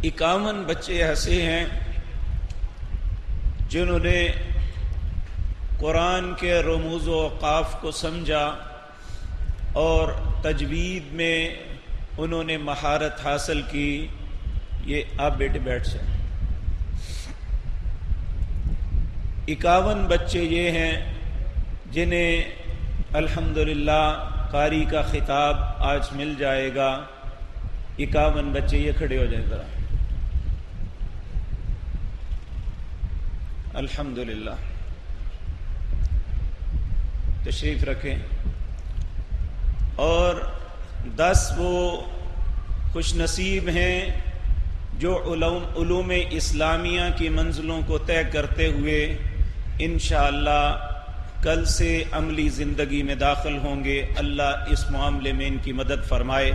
51 بچے ایسے ہیں جنہوں نے قرآن کے رموز و اوقاف کو سمجھا اور تجوید میں انہوں نے مہارت حاصل کی. یہ آپ بیٹے بیٹھ جائیں. 51 بچے یہ ہیں جنہیں الحمدللہ قاری کا خطاب آج مل جائے گا. 51 بچے یہ کھڑے ہو جائیں ذرا. الحمدللہ تشریف رکھیں. اور 10 وہ خوش نصیب ہیں جو علوم اسلامیہ کی منزلوں کو طے کرتے ہوئے انشاءاللہ کل سے عملی زندگی میں داخل ہوں گے. اللہ اس معاملے میں ان کی مدد فرمائے.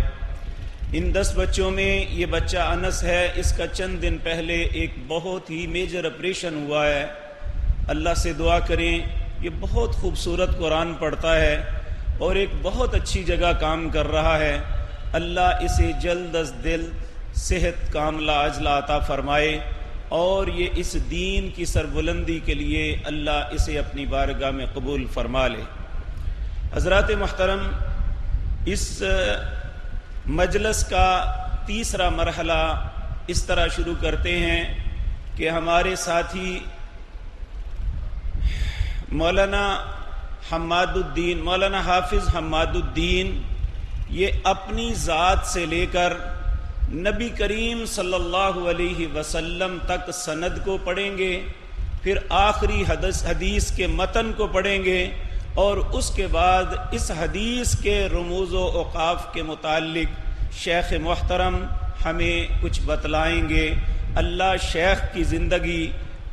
ان 10 بچوں میں یہ بچہ انس ہے. اس کا چند دن پہلے ایک بہت ہی میجر آپریشن ہوا ہے. اللہ سے دعا کریں. یہ بہت خوبصورت قرآن پڑھتا ہے اور ایک بہت اچھی جگہ کام کر رہا ہے. اللہ اسے جلد از دل صحت کاملہ عاجلہ عطا فرمائے اور یہ اس دین کی سربلندی کے لیے اللہ اسے اپنی بارگاہ میں قبول فرما لے. حضرات محترم، اس مجلس کا تیسرا مرحلہ اس طرح شروع کرتے ہیں کہ ہمارے ساتھی مولانا حافظ حماد الدین یہ اپنی ذات سے لے کر نبی کریم صلی اللہ علیہ وسلم تک سند کو پڑھیں گے، پھر آخری حدیث کے متن کو پڑھیں گے اور اس کے بعد اس حدیث کے رموز و اوقاف کے متعلق شیخ محترم ہمیں کچھ بتلائیں گے. اللہ شیخ کی زندگی،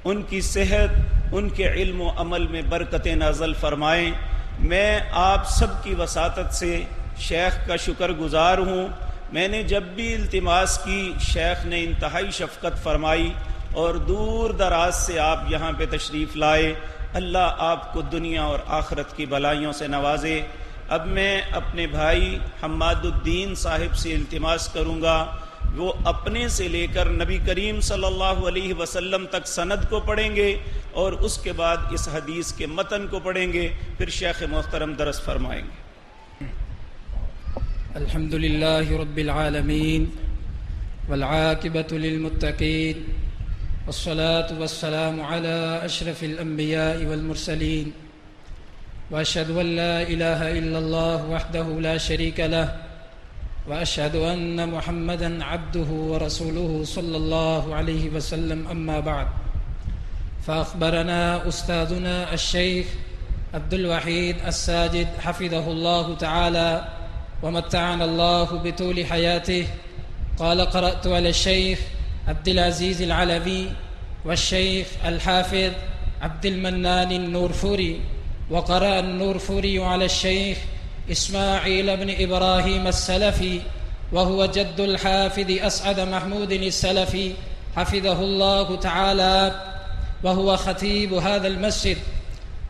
ان کی صحت، ان کے علم و عمل میں برکتیں نازل فرمائیں. میں آپ سب کی وساطت سے شیخ کا شکر گزار ہوں. میں نے جب بھی التماس کی شیخ نے انتہائی شفقت فرمائی اور دور دراز سے آپ یہاں پہ تشریف لائے. اللہ آپ کو دنیا اور آخرت کی بلائیوں سے نوازے. اب میں اپنے بھائی حماد الدین صاحب سے التماس کروں گا وہ اپنے سے لے کر نبی کریم صلی اللہ علیہ وسلم تک سند کو پڑھیں گے اور اس کے بعد اس حدیث کے متن کو پڑھیں گے، پھر شیخ محترم درس فرمائیں گے. الحمد لله رب العالمين والعاقبة للمتقين والصلاة والسلام على أشرف الأنبياء والمرسلين وأشهد أن لا إله إلا الله وحده لا شريك له وأشهد أن محمدًا عبده ورسوله صلى الله عليه وسلم. أما بعد، فأخبرنا أستاذنا الشيخ عبد الوحيد الساجد حفظه الله تعالى ومتعنا الله بطول حياته قال: قرأت على الشيخ عبد العزيز العلوي والشيخ الحافظ عبد المنان النورفوري، وقرأ النورفوري على الشيخ إسماعيل بن إبراهيم السلفي وهو جد الحافظ أسعد محمود السلفي حفظه الله تعالى وهو خطيب هذا المسجد،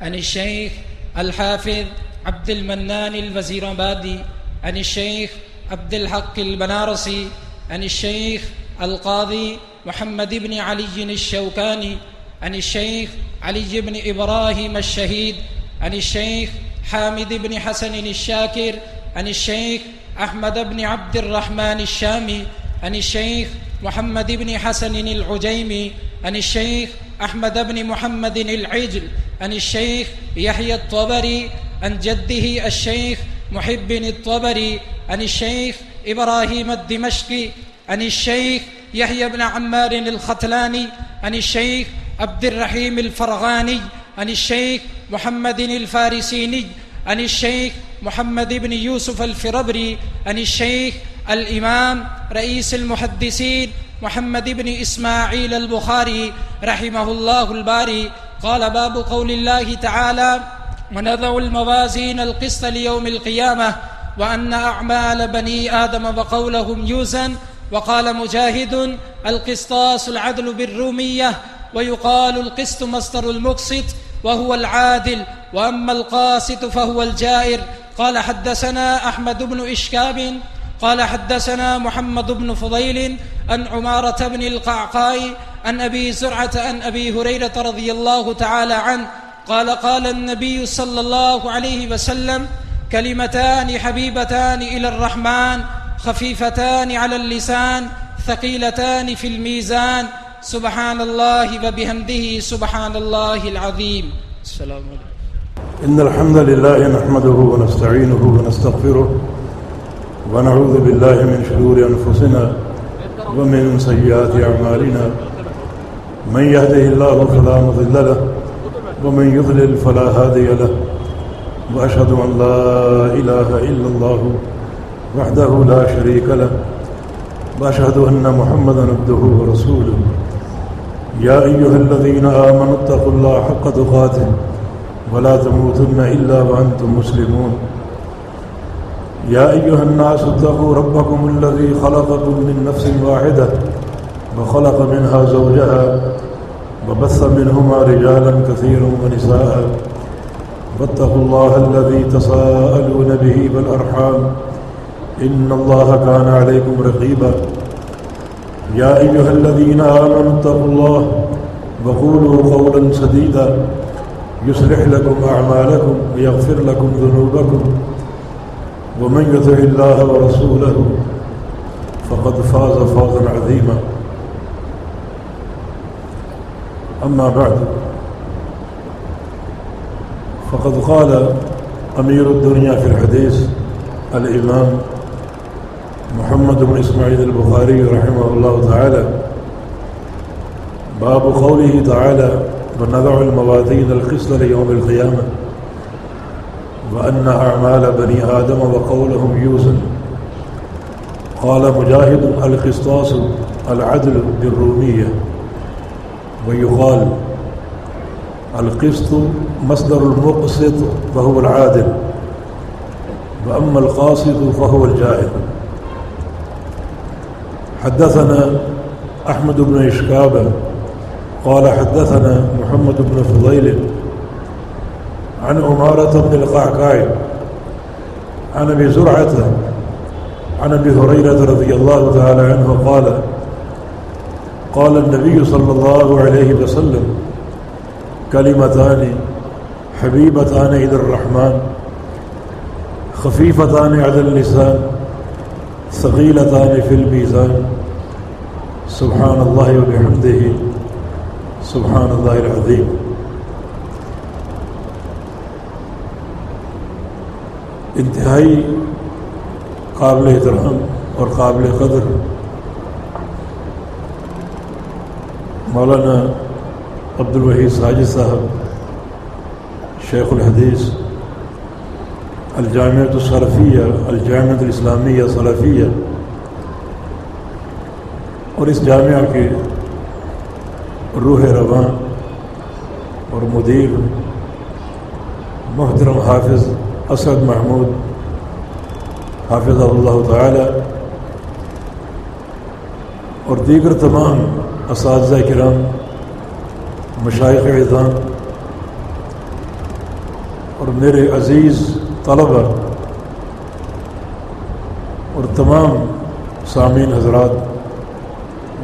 عن الشيخ الحافظ عبد المنان الوزيرآبادي، عن الشيخ عبد الحق البنارسي، عن الشيخ القاضي محمد بن علي الشوكاني، عن الشيخ علي بن إبراهيم الشهيد، عن الشيخ حامد بن حسن الشاكر، عن الشيخ أحمد بن عبد الرحمن الشامي، عن الشيخ محمد بن حسن العجيمي، عن الشيخ أحمد بن محمد العجل، عن الشيخ يحيى الطبري، عن جده الشيخ محب الطبري، عن الشيخ إبراهيم الدمشقي، عن الشيخ يحيى بن عمار الختلاني، عن الشيخ عبد الرحيم الفرغاني، عن الشيخ محمد الفارسيني، عن الشيخ محمد بن يوسف الفربري، عن الشيخ الإمام رئيس المحدثين محمد بن إسماعيل البخاري رحمه الله الباري. قال: باب قول الله تعالى: ونضع الموازين القسط ليوم القيامة وأن أعمال بني آدم وقولهم يوزن. وقال مجاهد: القسطاس العدل بالرومية، ويقال القسط مصدر المقسط وهو العادل، وأما القاسط فهو الجائر. قال: حدثنا أحمد بن إشكاب قال: حدثنا محمد بن فضيل عن عمارة بن القعقاع عن أبي زرعة عن أبي هريرة رضي الله تعالى عنه قال قال النبي صلى الله عليه وسلم كلمتان حبيبتان إلى الرحمن خفيفتان على اللسان ثقيلتان في الميزان سبحان الله وبحمده سبحان الله العظيم. السلام عليكم. إن الحمد لله نحمده ونستعينه ونستغفره ونعوذ بالله من شرور أنفسنا ومن سيئات أعمالنا من يهده الله فلا مضل له ومن يضلل فلا هادي له وأشهد أن لا إله إلا الله وحده لا شريك له وأشهد أن محمدا عبده ورسوله يا أيها الذين آمنوا اتقوا الله حق تقاته ولا تموتن إلا وأنتم مسلمون يا أيها الناس اتقوا ربكم الذي خلقكم من نفس واحدة وخلق منها زوجها وبث منهما رجالا كثيرا ونساء واتقوا الله الذي تساءلون به والأرحام إن الله كان عليكم رقيبا يا أيها الذين آمنوا اتقوا الله وقولوا قولا سديدا يصلح لكم أعمالكم ويغفر لكم ذنوبكم ومن يطع الله ورسوله فقد فاز فوزا عظيما أما بعد فقد قال أمير الدنيا في الحديث الإمام محمد بن إسماعيل البخاري رحمه الله تعالى باب قوله تعالى ونضع الموازين القسط ليوم القيامة وأن أعمال بني آدم وقولهم يوزن. قال مجاهد القسطاس العدل بالرومية ويقال القسط مصدر المقسط فهو العادل وأما القاسط فهو الجائر. حدثنا أحمد بن إشكاب قال حدثنا محمد بن فضيل عن عمارة بن القعقاع عن أبي زرعة عن أبي هريرة رضي الله تعالى عنه قال قال النبي صلى الله عليه وسلم كلمتان حبيبتان إلى الرحمن خفيفتان على اللسان ثقيلتان في الميزان سبحان الله وبحمده سبحان الله العظيم. انتہائی قابل احترام اور قابل قدر مولانا عبد الوحید ساجد صاحب شیخ الحدیث الجامعۃ السلفیہ الجامعۃ الاسلامیہ سلفیہ اور اس جامعہ کے روح رواں اور مدیر محترم حافظ اسد محمود حافظہ اللہ تعالی اور دیگر تمام اساتذہ کرام مشائخ اعظام اور میرے عزیز طلبہ اور تمام سامعین حضرات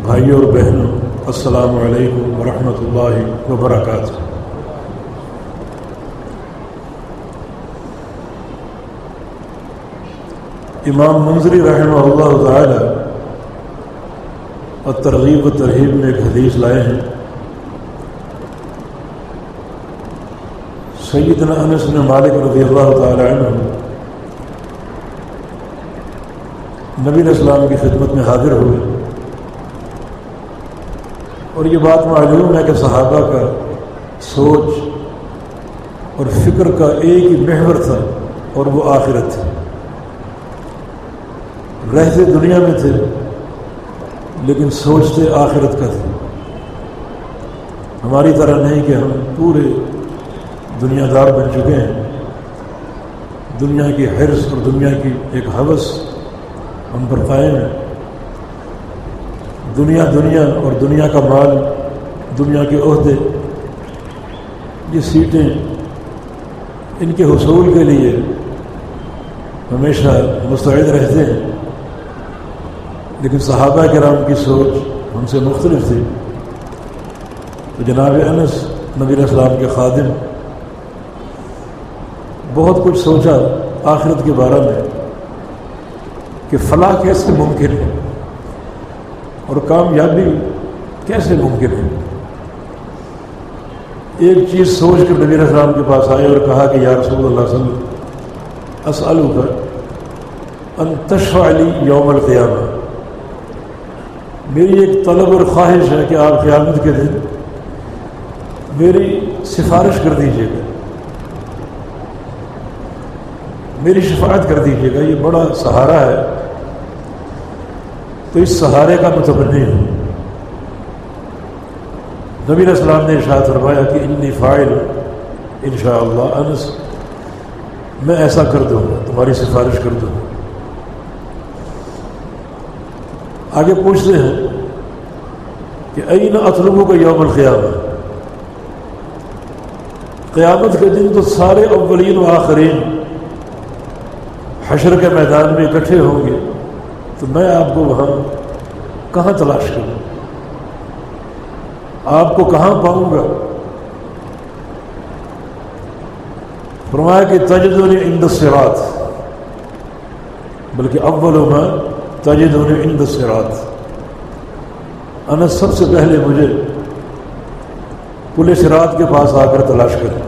بھائیوں اور بہنوں السلام علیکم ورحمۃ اللہ وبرکاتہ. امام منذری رحمہ اللہ تعالی الترغیب و ترہیب میں ایک حدیث لائے ہیں. سیدنا انس بن مالک رضی اللہ تعالی عنہ نبی علیہ السلام کی خدمت میں حاضر ہوئے اور یہ بات معلوم ہے کہ صحابہ کا سوچ اور فکر کا ایک ہی محور تھا اور وہ آخرت تھی. رہتے دنیا میں تھے لیکن سوچتے آخرت کا تھے. ہماری طرح نہیں کہ ہم پورے دنیا دار بن چکے ہیں. دنیا کی حرص اور دنیا کی ایک ہوس ہم پر قائم ہے. دنیا اور دنیا کا مال، دنیا کے عہدے، یہ سیٹیں، ان کے حصول کے لیے ہمیشہ مستعد رہتے ہیں. لیکن صحابہ کرام کی سوچ ہم سے مختلف تھی. تو جناب انس نبی علیہ السلام کے خادم بہت کچھ سوچا آخرت کے بارے میں کہ فلاح کیسے ممکن ہے اور کامیابی کیسے ممکن ہے. ایک چیز سوچ کر نبی علیہ السلام کے پاس آئے اور کہا کہ یا رسول اللہ صلی اللہ علیہ وسلم اسألک ان تشفع لی یوم القیامہ، میری ایک طلب اور خواہش ہے کہ آپ قیامت کے دن میری سفارش کر دیجیے گا، میری شفاعت کر دیجیے گا. یہ بڑا سہارا ہے تو اس سہارے کا متمنی ہوں. نبی علیہ السلام نے ارشاد فرمایا کہ انی فاعل انشاءاللہ، انس میں ایسا کر دوں گا، تمہاری سفارش کر دوں گا. آگے پوچھتے ہیں کہ این اطلبک یوم القیامہ، قیامت کے دن تو سارے اولین و آخرین حشر کے میدان میں اکٹھے ہوں گے، تو میں آپ کو وہاں کہاں تلاش کروں، آپ کو کہاں پاؤں گا؟ فرمایا کہ تجدنی عند الصراط، بلکہ اول ما تجدنی عند الصراط، انس سب سے پہلے مجھے پل صراط کے پاس آ کر تلاش کریں.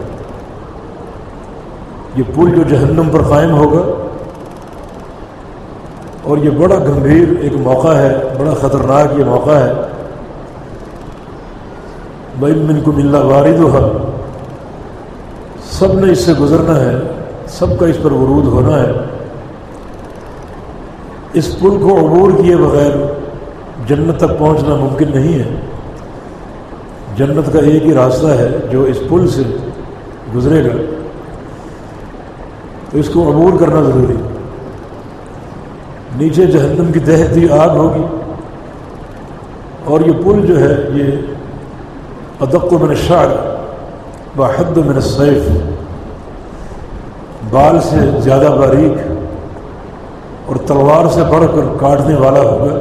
یہ پل جو جہنم پر قائم ہوگا اور یہ بڑا گمبھیر ایک موقع ہے، بڑا خطرناک یہ موقع ہے. وَإِن مِّنكُمْ إِلَّا وَارِدُهَا، سب نے اس سے گزرنا ہے، سب کا اس پر ورود ہونا ہے. اس پل کو عبور کیے بغیر جنت تک پہنچنا ممکن نہیں ہے. جنت کا ایک ہی راستہ ہے جو اس پل سے گزرے گا، تو اس کو عبور کرنا ضروری. نیچے جہنم کی دہتی آگ ہوگی اور یہ پل جو ہے یہ ادق من الشعر وحد من السیف، بال سے زیادہ باریک اور تلوار سے بڑھ کر کاٹنے والا ہوگا.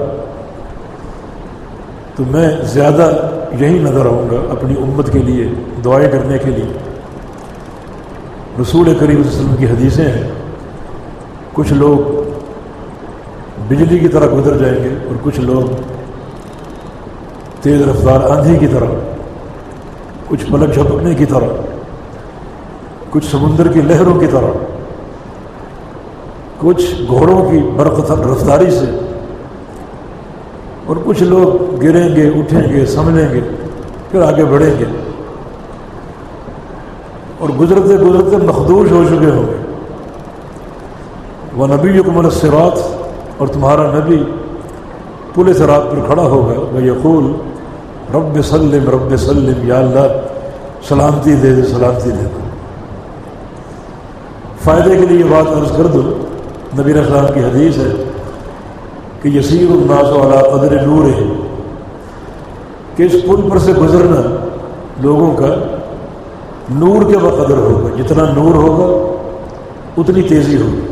تو میں زیادہ یہی نظر آؤں گا اپنی امت کے لیے دعائیں کرنے کے لیے. رسول کریم صلی اللہ علیہ وسلم کی حدیثیں ہیں، کچھ لوگ بجلی کی طرح گزر جائیں گے اور کچھ لوگ تیز رفتار آندھی کی طرح، کچھ پلک جھپکنے کی طرح، کچھ سمندر کی لہروں کی طرح، کچھ گھوڑوں کی برق رفتاری سے، اور کچھ لوگ گریں گے، اٹھیں گے، سنبھلیں گے، پھر آگے بڑھیں گے اور گزرتے گزرتے مخدوش ہو چکے ہوں گے. وَنَبِيُّكُمْ عَلَى الصِّرَاطِ، اور تمہارا نبی پل صراط پر کھڑا ہوگا، وَيَقُولُ رب سلم رب سلم، یا اللہ سلامتی دے دے، سلامتی دے دے. فائدے کے لیے یہ بات عرض کر دوں، نبی علیہ السلام کی حدیث ہے کہ یسیر الناس علی قدر نور ہے، کہ اس پل پر سے گزرنا لوگوں کا نور کے بقدر ہوگا. جتنا نور ہوگا اتنی تیزی ہوگی،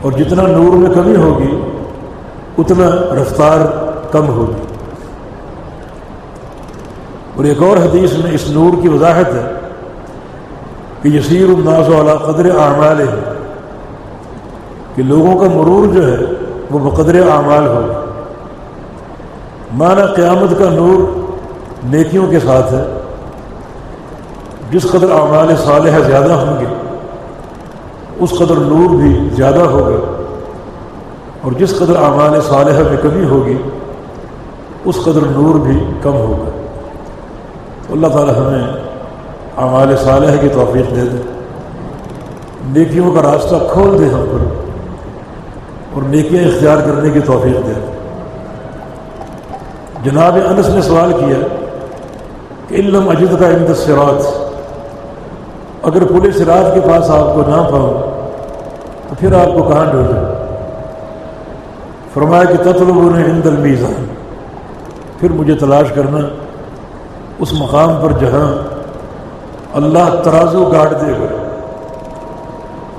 اور جتنا نور میں کمی ہوگی اتنا رفتار کم ہوگی. اور ایک اور حدیث میں اس نور کی وضاحت ہے کہ یسیر الناس علی قدر اعمالہ، کہ لوگوں کا مرور جو ہے وہ بقدر اعمال ہوگا. معنی قیامت کا نور نیکیوں کے ساتھ ہے. جس قدر اعمال صالحہ زیادہ ہوں گے اس قدر نور بھی زیادہ ہوگا، اور جس قدر اعمال صالحہ میں کمی ہوگی اس قدر نور بھی کم ہوگا. تو اللہ تعالی ہمیں اعمال صالحہ کی توفیق دے دے، نیکیوں کا راستہ کھول دے ہم پر، اور نیکیاں اختیار کرنے کی توفیق دے. جناب انس نے سوال کیا کہ ان لم اجد کا عند الصراط، اگر پل صراط کے پاس آپ کو نہ پاؤں تو پھر آپ کو کہاں ڈھونڈوں؟ فرمایا کہ تطلبونی عند المیزان، پھر مجھے تلاش کرنا اس مقام پر جہاں اللہ ترازو گاڑ دے گا،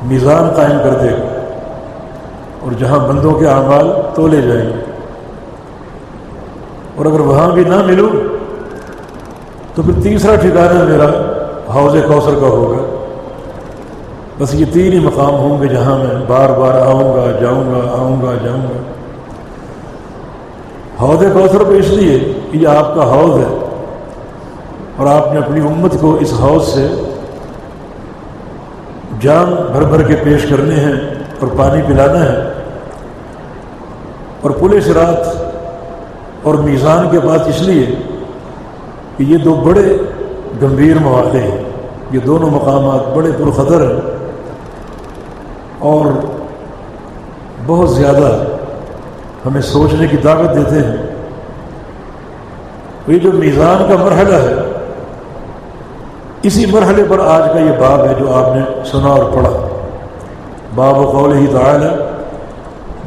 میزان قائم کر دے گا، اور جہاں بندوں کے اعمال تولے جائیں گے، اور اگر وہاں بھی نہ ملوں تو پھر تیسرا ٹھکانہ میرا حوض کوثر کا ہوگا۔ بس یہ تین ہی مقام ہوں گے جہاں میں بار بار آؤں گا جاؤں گا۔ حوض کوثر کو اس لیے کہ یہ آپ کا حوض ہے، اور آپ نے اپنی امت کو اس حوض سے جام بھر بھر کے پیش کرنے ہیں اور پانی پلانا ہے۔ اور پل صراط اور میزان کے بعد اس لیے کہ یہ دو بڑے گمبھیر مواقع ہیں، یہ دونوں مقامات بڑے پرخطر ہیں اور بہت زیادہ ہمیں سوچنے کی دعوت دیتے ہیں۔ یہ جو میزان کا مرحلہ ہے، اسی مرحلے پر آج کا یہ باب ہے جو آپ نے سنا اور پڑھا، باب قولہ تعالی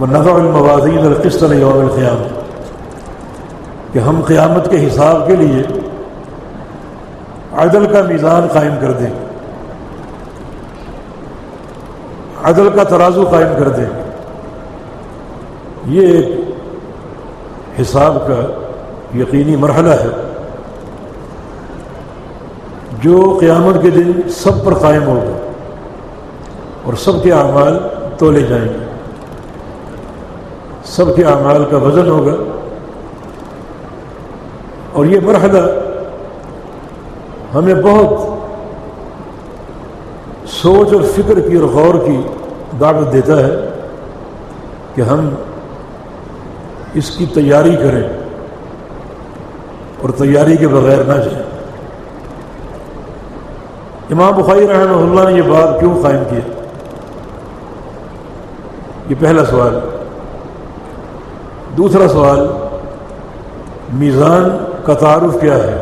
وَنَضَعُ الْمَوَازِينَ الْقِسْطَ لِيَوْمِ الْقِيَامَةِ، کہ ہم قیامت کے حساب کے لیے عدل کا میزان قائم کر دیں، عدل کا ترازو قائم کر دیں۔ یہ ایک حساب کا یقینی مرحلہ ہے جو قیامت کے دن سب پر قائم ہوگا اور سب کے اعمال تولے جائیں گے، سب کے اعمال کا وزن ہوگا۔ اور یہ مرحلہ ہمیں بہت سوچ اور فکر کی اور غور کی دعوت دیتا ہے کہ ہم اس کی تیاری کریں اور تیاری کے بغیر نہ جائیں۔ امام بخاری رحمہ اللہ نے یہ باب کیوں قائم کیا؟ یہ پہلا سوال۔ دوسرا سوال، میزان کا تعارف کیا ہے؟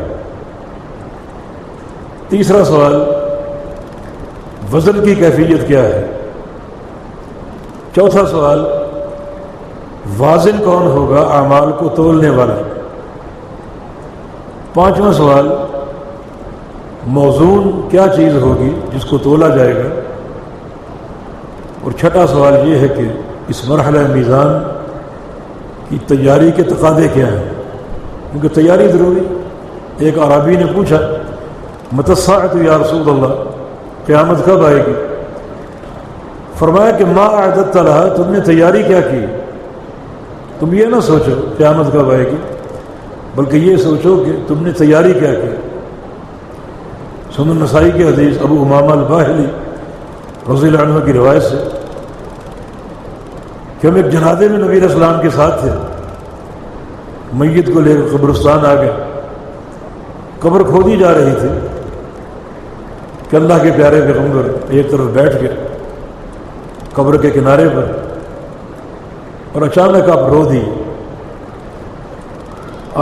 تیسرا سوال، وزن کی کیفیت کیا ہے؟ چوتھا سوال، وازن کون ہوگا اعمال کو تولنے والا؟ پانچواں سوال، موزون کیا چیز ہوگی جس کو تولا جائے گا؟ اور چھٹا سوال یہ ہے کہ اس مرحلہ میزان کی تیاری کے تقاضے کیا ہیں، کیونکہ تیاری ضروری۔ ایک اعرابی نے پوچھا متی الساعۃ یا رسول اللہ، قیامت کب آئے گی؟ فرمایا کہ ما اعددت لہا، تم نے تیاری کیا کی؟ تم یہ نہ سوچو قیامت کب آئے گی، بلکہ یہ سوچو کہ تم نے تیاری کیا کی۔ سنن نسائی کی حدیث ابو امامہ الباہلی رضی اللہ عنہ کی روایت سے کہ ہم ایک جنازے میں نبی علیہ السلام کے ساتھ تھے، میت کو لے کر قبرستان آ گئے، قبر کھودی جا رہی تھی کہ اللہ کے پیارے پیغمبر ایک طرف بیٹھ گئے قبر کے کنارے پر، اور اچانک آپ رو دی،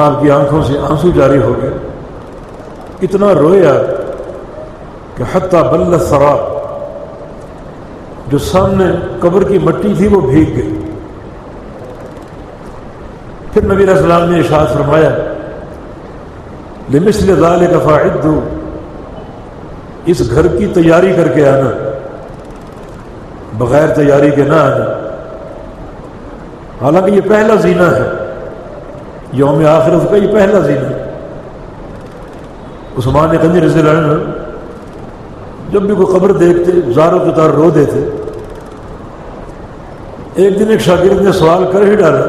آپ کی آنکھوں سے آنسو جاری ہو گئے، اتنا روئے آپ کہ حتیٰ بل الثرا، جو سامنے قبر کی مٹی تھی وہ بھیگ گئی۔ پھر نبی علیہ السلام نے ارشاد فرمایا لمثل ذلک فاعدوا، اس گھر کی تیاری کر کے آنا، بغیر تیاری کے نہ آنا۔ حالانکہ یہ پہلا زینہ ہے، یوم آخرت کا یہ پہلا زینہ ہے۔ عثمان غنی رضی اللہ عنہ جب بھی کوئی قبر دیکھتے زار و قطار رو دیتے۔ ایک دن ایک شاگرد نے سوال کر ہی ڈالا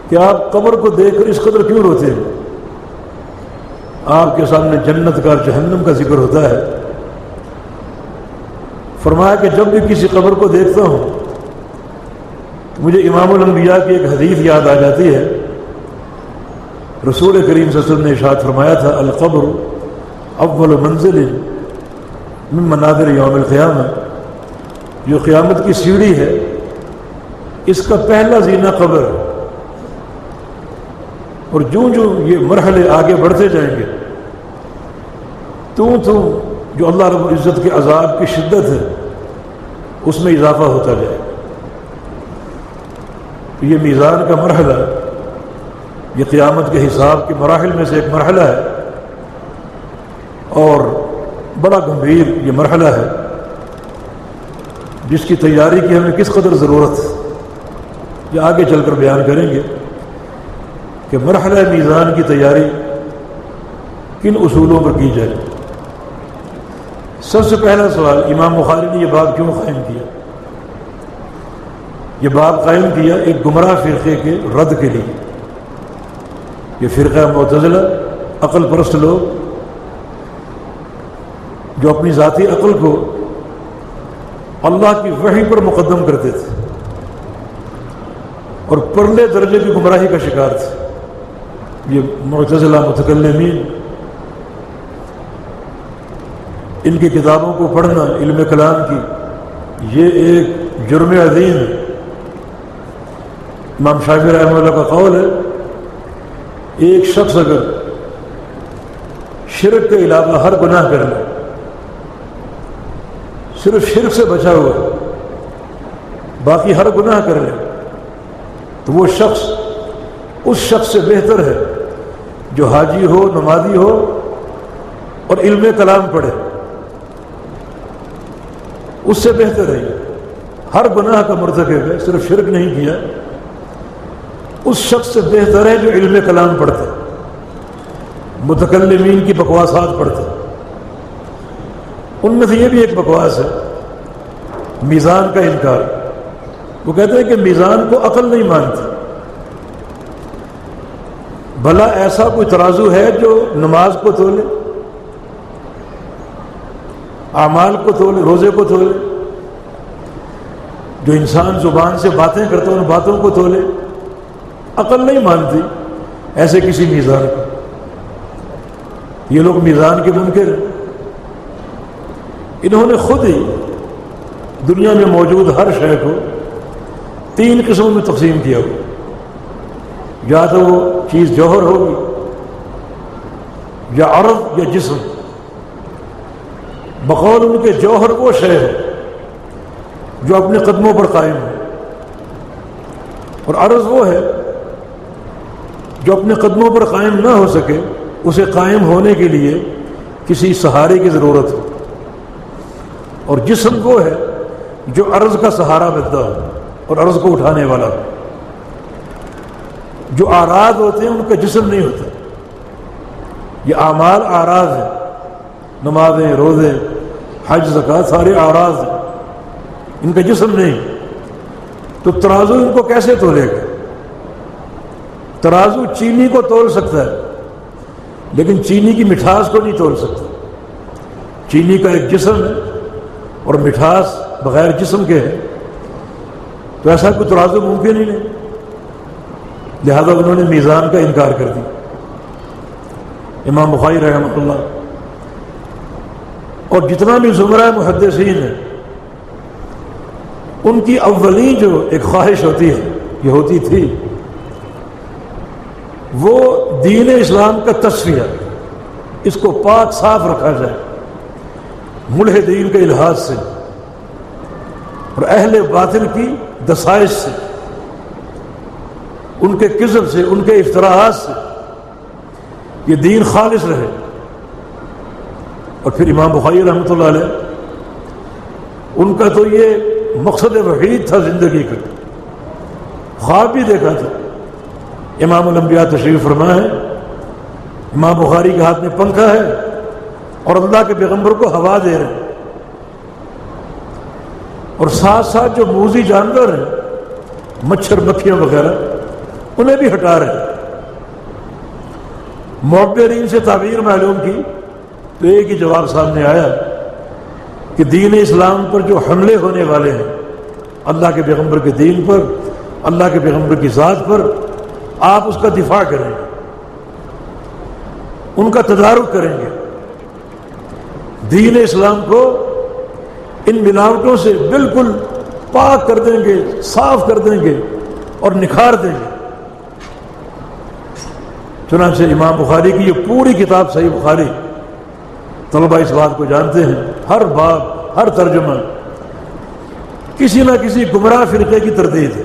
کہ آپ قبر کو دیکھ کر اس قدر کیوں روتے ہیں؟ آپ کے سامنے جنت کا اور جہنم کا ذکر ہوتا ہے۔ فرمایا کہ جب بھی کسی قبر کو دیکھتا ہوں تو مجھے امام الانبیاء کی ایک حدیث یاد آ جاتی ہے۔ رسول کریم صلی اللہ علیہ وسلم نے ارشاد فرمایا تھا القبر اول منزل من منازل یوم القیامہ، جو قیامت کی سیڑھی ہے اس کا پہلا زینہ قبر ہے، اور جو یہ مرحلے آگے بڑھتے جائیں گے تو جو اللہ رب العزت کے عذاب کی شدت ہے اس میں اضافہ ہوتا جائے گا۔ تو یہ میزان کا مرحلہ یہ قیامت کے حساب کے مراحل میں سے ایک مرحلہ ہے، اور بڑا گمبھیر یہ مرحلہ ہے جس کی تیاری کی ہمیں کس قدر ضرورت ہے۔ جو آگے چل کر بیان کریں گے کہ مرحلہ میزان کی تیاری کن اصولوں پر کی جائے۔ سب سے پہلا سوال، امام بخاری نے یہ باب کیوں قائم کیا؟ یہ باب قائم کیا ایک گمراہ فرقے کے رد کے لیے۔ یہ فرقہ معتزلہ، عقل پرست لوگ جو اپنی ذاتی عقل کو اللہ کی وحی پر مقدم کرتے تھے اور پرلے درجے کی گمراہی کا شکار تھے۔ یہ معتزلہ متکلمین، ان کی کتابوں کو پڑھنا علم کلام کی یہ ایک جرم عظیم ہے۔ امام شافعی رحمہ اللہ کا قول ہے، ایک شخص اگر شرک کے علاوہ ہر گناہ کر لے، صرف شرک سے بچا ہوا ہے، باقی ہر گناہ کر لے، تو وہ شخص اس شخص سے بہتر ہے جو حاجی ہو، نمازی ہو اور علم کلام پڑھے۔ اس سے بہتر ہے، ہر گناہ کا مرتکب ہے، صرف شرک نہیں کیا، اس شخص سے بہتر ہے جو علم کلام پڑھتے، متکلمین کی بکواسات پڑھتے۔ ان میں سے یہ بھی ایک بکواس ہے میزان کا انکار۔ وہ کہتے ہیں کہ میزان کو عقل نہیں مانتی، بھلا ایسا کوئی ترازو ہے جو نماز کو تولے، اعمال کو تولے، روزے کو تولے، جو انسان زبان سے باتیں کرتا ہے ان باتوں کو تولے؟ عقل نہیں مانتی ایسے کسی میزان کو۔ یہ لوگ میزان کے منکر ہیں۔ انہوں نے خود ہی دنیا میں موجود ہر شے کو 3 قسموں میں تقسیم کیا ہو، یا تو وہ چیز جوہر ہوگی، یا عرض، یا جسم۔ بقول ان کے جوہر وہ شے ہے جو اپنے قدموں پر قائم ہے، اور عرض وہ ہے جو اپنے قدموں پر قائم نہ ہو سکے، اسے قائم ہونے کے لیے کسی سہارے کی ضرورت ہو، اور جسم وہ ہے جو عرض کا سہارا بنتا ہو اور عرض کو اٹھانے والا ہو۔ جو اعراض ہوتے ہیں ان کا جسم نہیں ہوتا۔ یہ اعمال اعراض ہیں، نمازیں، روزے، حج، زکوٰۃ، سارے اعراض ہیں، ان کا جسم نہیں۔ تو ترازو ان کو کیسے تولے گا؟ ترازو چینی کو تول سکتا ہے لیکن چینی کی مٹھاس کو نہیں تول سکتا۔ چینی کا ایک جسم ہے اور مٹھاس بغیر جسم کے ہے، تو ایسا کوئی ترازو ممکن ہی نہیں، لہذا انہوں نے میزان کا انکار کر دیا۔ امام بخاری رحمۃ اللہ اور جتنا بھی زمرہ محدثین ہے، ان کی اولین جو ایک خواہش ہوتی ہے، یہ ہوتی تھی، وہ دین اسلام کا تصفیہ، اس کو پاک صاف رکھا جائے ملحدین کے الحاظ سے اور اہل باطل کی دسائش سے، ان کے کذب سے، ان کے افتراءات سے، یہ دین خالص رہے۔ اور پھر امام بخاری رحمۃ اللہ علیہ، ان کا تو یہ مقصد وحید تھا زندگی کا، خواب بھی دیکھا تھا۔ امام الانبیاء تشریف فرما ہے، امام بخاری کے ہاتھ میں پنکھا ہے اور اللہ کے پیغمبر کو ہوا دے رہے ہیں، اور ساتھ ساتھ جو موذی جانور ہیں، مچھر مکھیاں وغیرہ، انہیں بھی ہٹا رہے ہیں۔ معبرین سے تعبیر معلوم کی تو ایک ہی جواب سامنے آیا کہ دین اسلام پر جو حملے ہونے والے ہیں، اللہ کے پیغمبر کے دین پر، اللہ کے پیغمبر کی ذات پر، آپ اس کا دفاع کریں گے، ان کا تدارک کریں گے، دین اسلام کو ان ملاوٹوں سے بالکل پاک کر دیں گے، صاف کر دیں گے اور نکھار دیں گے۔ چنانچہ امام بخاری کی یہ پوری کتاب صحیح بخاری، طلبہ اس بات کو جانتے ہیں، ہر باب، ہر ترجمہ کسی نہ کسی گمراہ فرقے کی تردید ہے،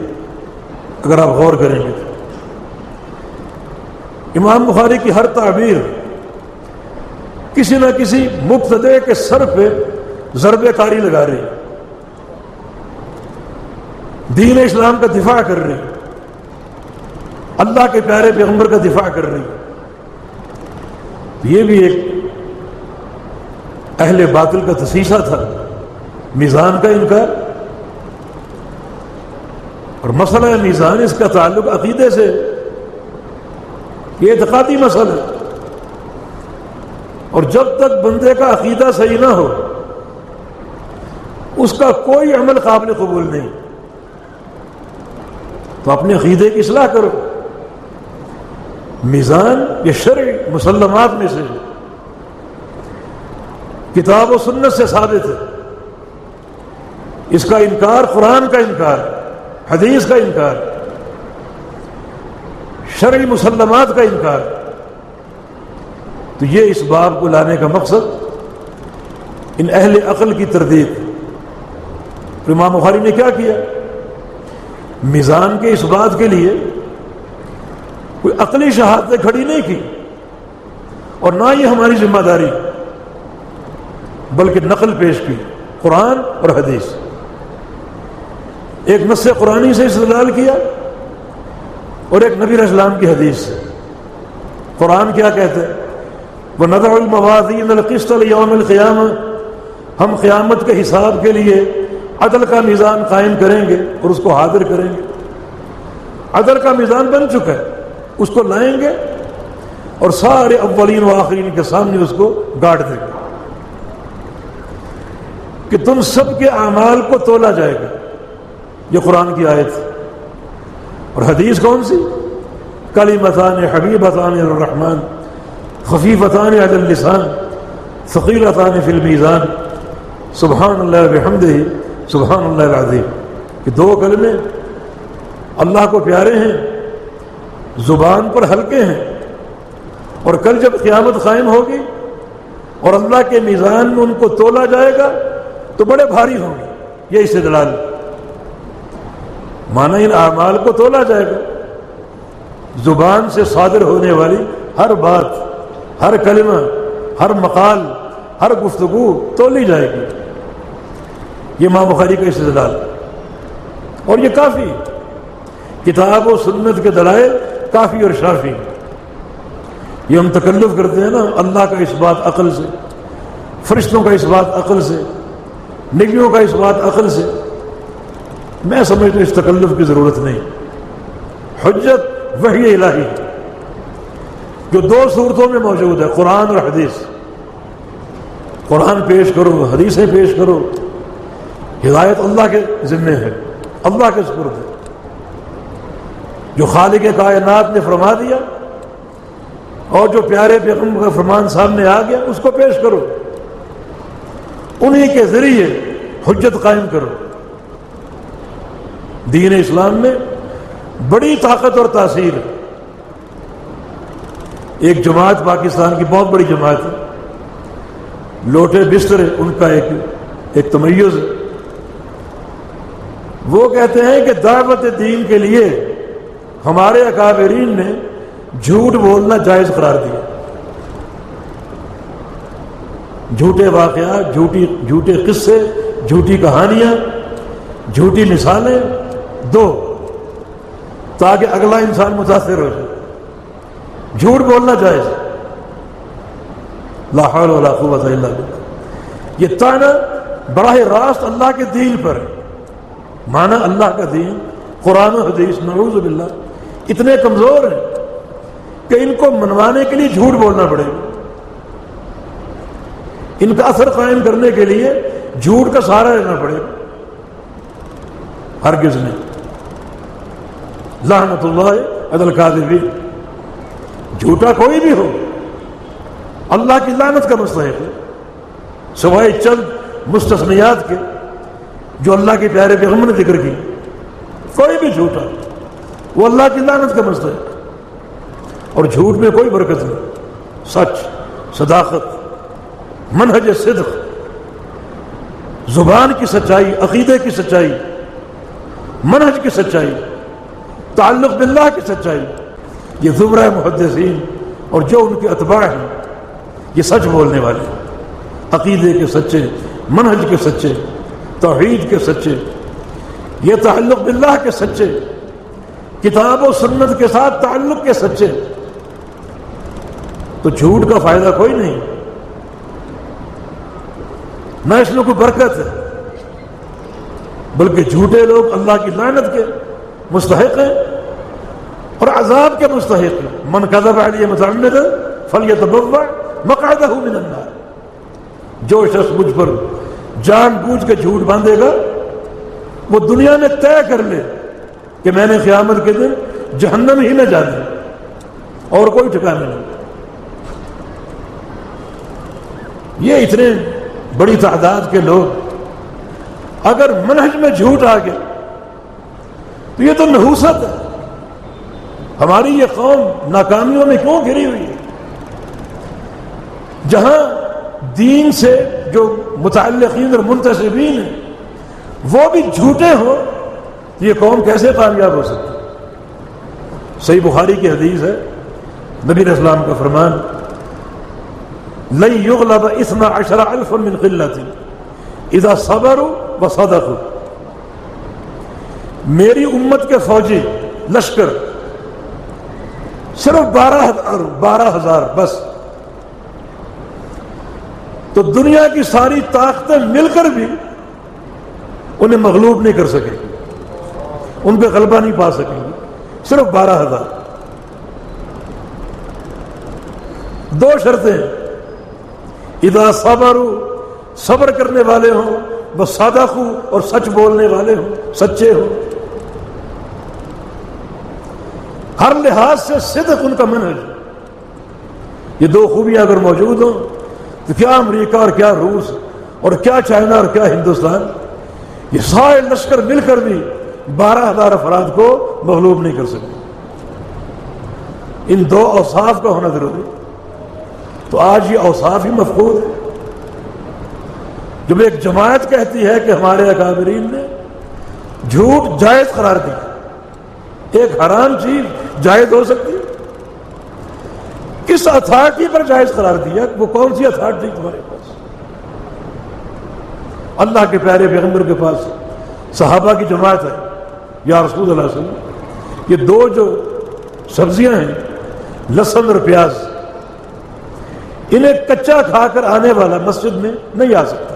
اگر آپ غور کریں گے۔ امام بخاری کی ہر تعبیر کسی نہ کسی مبتدع کے سر پہ ضرب کاری لگا رہی ہے، دین اسلام کا دفاع کر رہی ہے۔ اللہ کے پیارے پیغمبر کا دفاع کر رہی ہے. یہ بھی ایک اہل باطل کا دسیسہ تھا، میزان کا انکار. اور مسئلہ میزان، اس کا تعلق عقیدے سے، یہ اعتقادی مسئلہ ہے. اور جب تک بندے کا عقیدہ صحیح نہ ہو اس کا کوئی عمل قابل قبول نہیں. تو اپنے عقیدے کی اصلاح کرو. میزان یہ شرعی مسلمات میں سے کتاب و سنت سے ثابت ہے. اس کا انکار قرآن کا انکار، حدیث کا انکار، شرعی مسلمات کا انکار. تو یہ اس باب کو لانے کا مقصد ان اہل عقل کی تردید. امام بخاری نے کیا کیا؟ میزان کے اس بات کے لیے کوئی عقلی شہادتیں کھڑی نہیں کی، اور نہ یہ ہماری ذمہ داری، بلکہ نقل پیش کی قرآن اور حدیث. ایک نص قرآنی سے استدلال کیا اور ایک نبی علیہ السلام کی حدیث سے. قرآن کیا کہتے ہیں؟ وَنَضَعُ الْمَوَازِينَ الْقِسْطَ لِيَوْمِ الْقِيَامَةِ، ہم قیامت کے حساب کے لیے عدل کا میزان قائم کریں گے اور اس کو حاضر کریں گے. عدل کا میزان بن چکا ہے، اس کو لائیں گے اور سارے اولین و آخرین کے سامنے اس کو گاڑ دیں گے کہ تم سب کے اعمال کو تولا جائے گا. یہ قرآن کی آیت ہے. اور حدیث کون سی؟ کلمتان حبیبتان الرحمن خفیفتان علی اللسان ثقیلتان فی المیزان سبحان اللہ بحمدہ سبحان اللہ العظیم. یہ دو کلمے اللہ کو پیارے ہیں، زبان پر ہلکے ہیں، اور کل جب قیامت قائم ہوگی اور اللہ کے میزان میں ان کو تولا جائے گا تو بڑے بھاری ہوں گے. یہ استدلال مانا ان اعمال کو تولا جائے گا. زبان سے صادر ہونے والی ہر بات، ہر کلمہ، ہر مقال، ہر گفتگو تولی جائے گی. یہ امام بخاری کا استدلال، اور یہ کافی کتاب و سنت کے دلائل کافی اور شافی. یہ ہم تکلف کرتے ہیں نا، اللہ کا اس بات عقل سے، فرشتوں کا اس بات عقل سے، نبیوں کا اس بات عقل سے. میں سمجھتا ہوں اس تکلف کی ضرورت نہیں. حجت وحی الہی جو دو صورتوں میں موجود ہے، قرآن اور حدیث. قرآن پیش کرو، حدیثیں پیش کرو. ہدایت اللہ کے ذمے ہے، اللہ کے سپرد ہے. جو خالق کائنات نے فرما دیا اور جو پیارے پیغمبر کا فرمان سامنے آ گیا اس کو پیش کرو. انہی کے ذریعے حجت قائم کرو. دین اسلام میں بڑی طاقت اور تاثیر ہے. ایک جماعت پاکستان کی بہت بڑی جماعت ہے، لوٹے بستر ان کا ایک تمیز ہے. وہ کہتے ہیں کہ دعوت دین کے لیے ہمارے اکابرین نے جھوٹ بولنا جائز قرار دیا. جھوٹے واقعات، جھوٹے قصے، جھوٹی کہانیاں، جھوٹی مثالیں دو تاکہ اگلا انسان متاثر ہو جائے. جھوٹ بولنا جائز. لا حول ولا قوت الا باللہ. یہ طعنہ براہ راست اللہ کے دین پر ہے. مانا اللہ کا دین قرآن و حدیث نعوذ باللہ اتنے کمزور ہیں کہ ان کو منوانے کے لیے جھوٹ بولنا پڑے گا. ان کا اثر قائم کرنے کے لیے جھوٹ کا سہارا لینا پڑے گا. ہرگز نہیں. لعنت اللہ علی الکاذبین. جھوٹا کوئی بھی ہو اللہ کی لعنت کا مستحق ہے، سوائے چند مستثنیات کے جو اللہ کے پیارے پیغمبر نے ذکر کی. کوئی بھی جھوٹا وہ اللہ کی لعنت کا مستحق. اور جھوٹ میں کوئی برکت نہیں. سچ، صداقت، منہج صدق، زبان کی سچائی، عقیدے کی سچائی، منہج کی سچائی، تعلق باللہ کی سچائی، یہ زمرہ محدثین اور جو ان کے اتباع ہیں یہ سچ بولنے والے ہیں. عقیدے کے سچے، منہج کے سچے، توحید کے سچے، یہ تعلق باللہ کے سچے کتاب و سنت کے ساتھ تعلق کے سچے، تو جھوٹ کا فائدہ کوئی نہیں، نہ اس میں کوئی برکت ہے، بلکہ جھوٹے لوگ اللہ کی لعنت کے مستحق ہیں اور عذاب کے مستحق ہیں۔ من کذب علی متعمدا فلیتبوأ مقعدہ من النار، جو شخص مجھ پر جان بوجھ کے جھوٹ باندھے گا وہ دنیا میں طے کر لے کہ میں نے قیامت کے دن جہنم ہی میں جانا اور کوئی ٹھکانہ نہیں۔ یہ اتنے بڑی تعداد کے لوگ اگر منہج میں جھوٹ آ گیا تو یہ تو نحوست ہے۔ ہماری یہ قوم ناکامیوں میں کیوں گھری ہوئی ہے؟ جہاں دین سے جو متعلقین اور منتسبین ہیں وہ بھی جھوٹے ہوں، یہ قوم کیسے کامیاب ہو سکتی؟ صحیح بخاری کی حدیث ہے، نبی علیہ السلام کا فرمان، لن یغلب 12,000 من قلۃ اذا صبروا وصدقوا، میری امت کے فوجی لشکر صرف 12,000 بس، تو دنیا کی ساری طاقتیں مل کر بھی انہیں مغلوب نہیں کر سکیں گی، ان پہ غلبہ نہیں پا سکیں گی، صرف 12,000۔ دو شرطیں، اذا صبروا، صبر کرنے والے ہوں، وصدقوا، اور سچ بولنے والے ہوں، سچے ہوں، ہر لحاظ سے صدق ان کا منہج۔ یہ دو خوبیاں اگر موجود ہوں تو کیا امریکہ اور کیا روس اور کیا چائنا اور کیا ہندوستان، یہ سارے لشکر مل کر بھی 12,000 افراد کو مغلوب نہیں کر سکتے۔ ان دو اوصاف کا ہونا ضروری، تو آج یہ اوصاف ہی مفقود ہے۔ جب ایک جماعت کہتی ہے کہ ہمارے اکابرین نے جھوٹ جائز قرار دیا، ایک حرام چیز جائز ہو سکتی ہے؟ کس اتھارٹی پر جائز قرار دیا؟ وہ کون سی اتھارٹی تمہارے پاس؟ اللہ کے پیارے پیغمبر کے پاس صحابہ کی جماعت ہے، یا رسول اللہ صلی اللہ علیہ وسلم، یہ دو جو سبزیاں ہیں، لہسن اور پیاز، انہیں کچا کھا کر آنے والا مسجد میں نہیں آ سکتا۔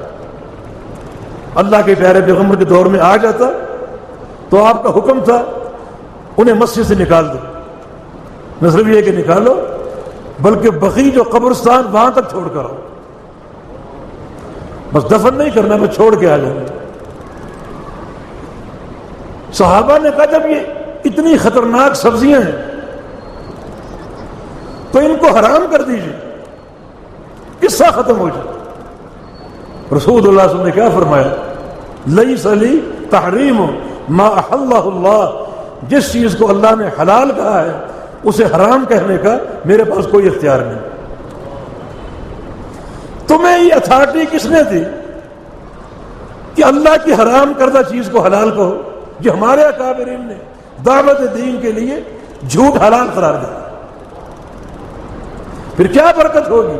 اللہ کے پیارے پیغمبر کے دور میں آ جاتا تو آپ کا حکم تھا انہیں مسجد سے نکال دو، نہ صرف یہ کہ نکالو بلکہ بقیع جو قبرستان وہاں تک چھوڑ کر آؤ، بس دفن نہیں کرنا، بس چھوڑ کے آ جانا۔ صحابہ نے کہا جب یہ اتنی خطرناک سبزیاں ہیں تو ان کو حرام کر دیجیے، قصہ ختم ہو جائے۔ رسول اللہ صلی اللہ علیہ وسلم نے کیا فرمایا؟ لیس لی تحریم ما احلہ اللہ، جس چیز کو اللہ نے حلال کہا ہے اسے حرام کہنے کا میرے پاس کوئی اختیار نہیں۔ تمہیں یہ اتھارٹی کس نے دی کہ اللہ کی حرام کردہ چیز کو حلال کہو؟ جو ہمارے اکابرین نے دعوت دین کے لیے جھوٹ حلال قرار دیا، پھر کیا برکت ہوگی؟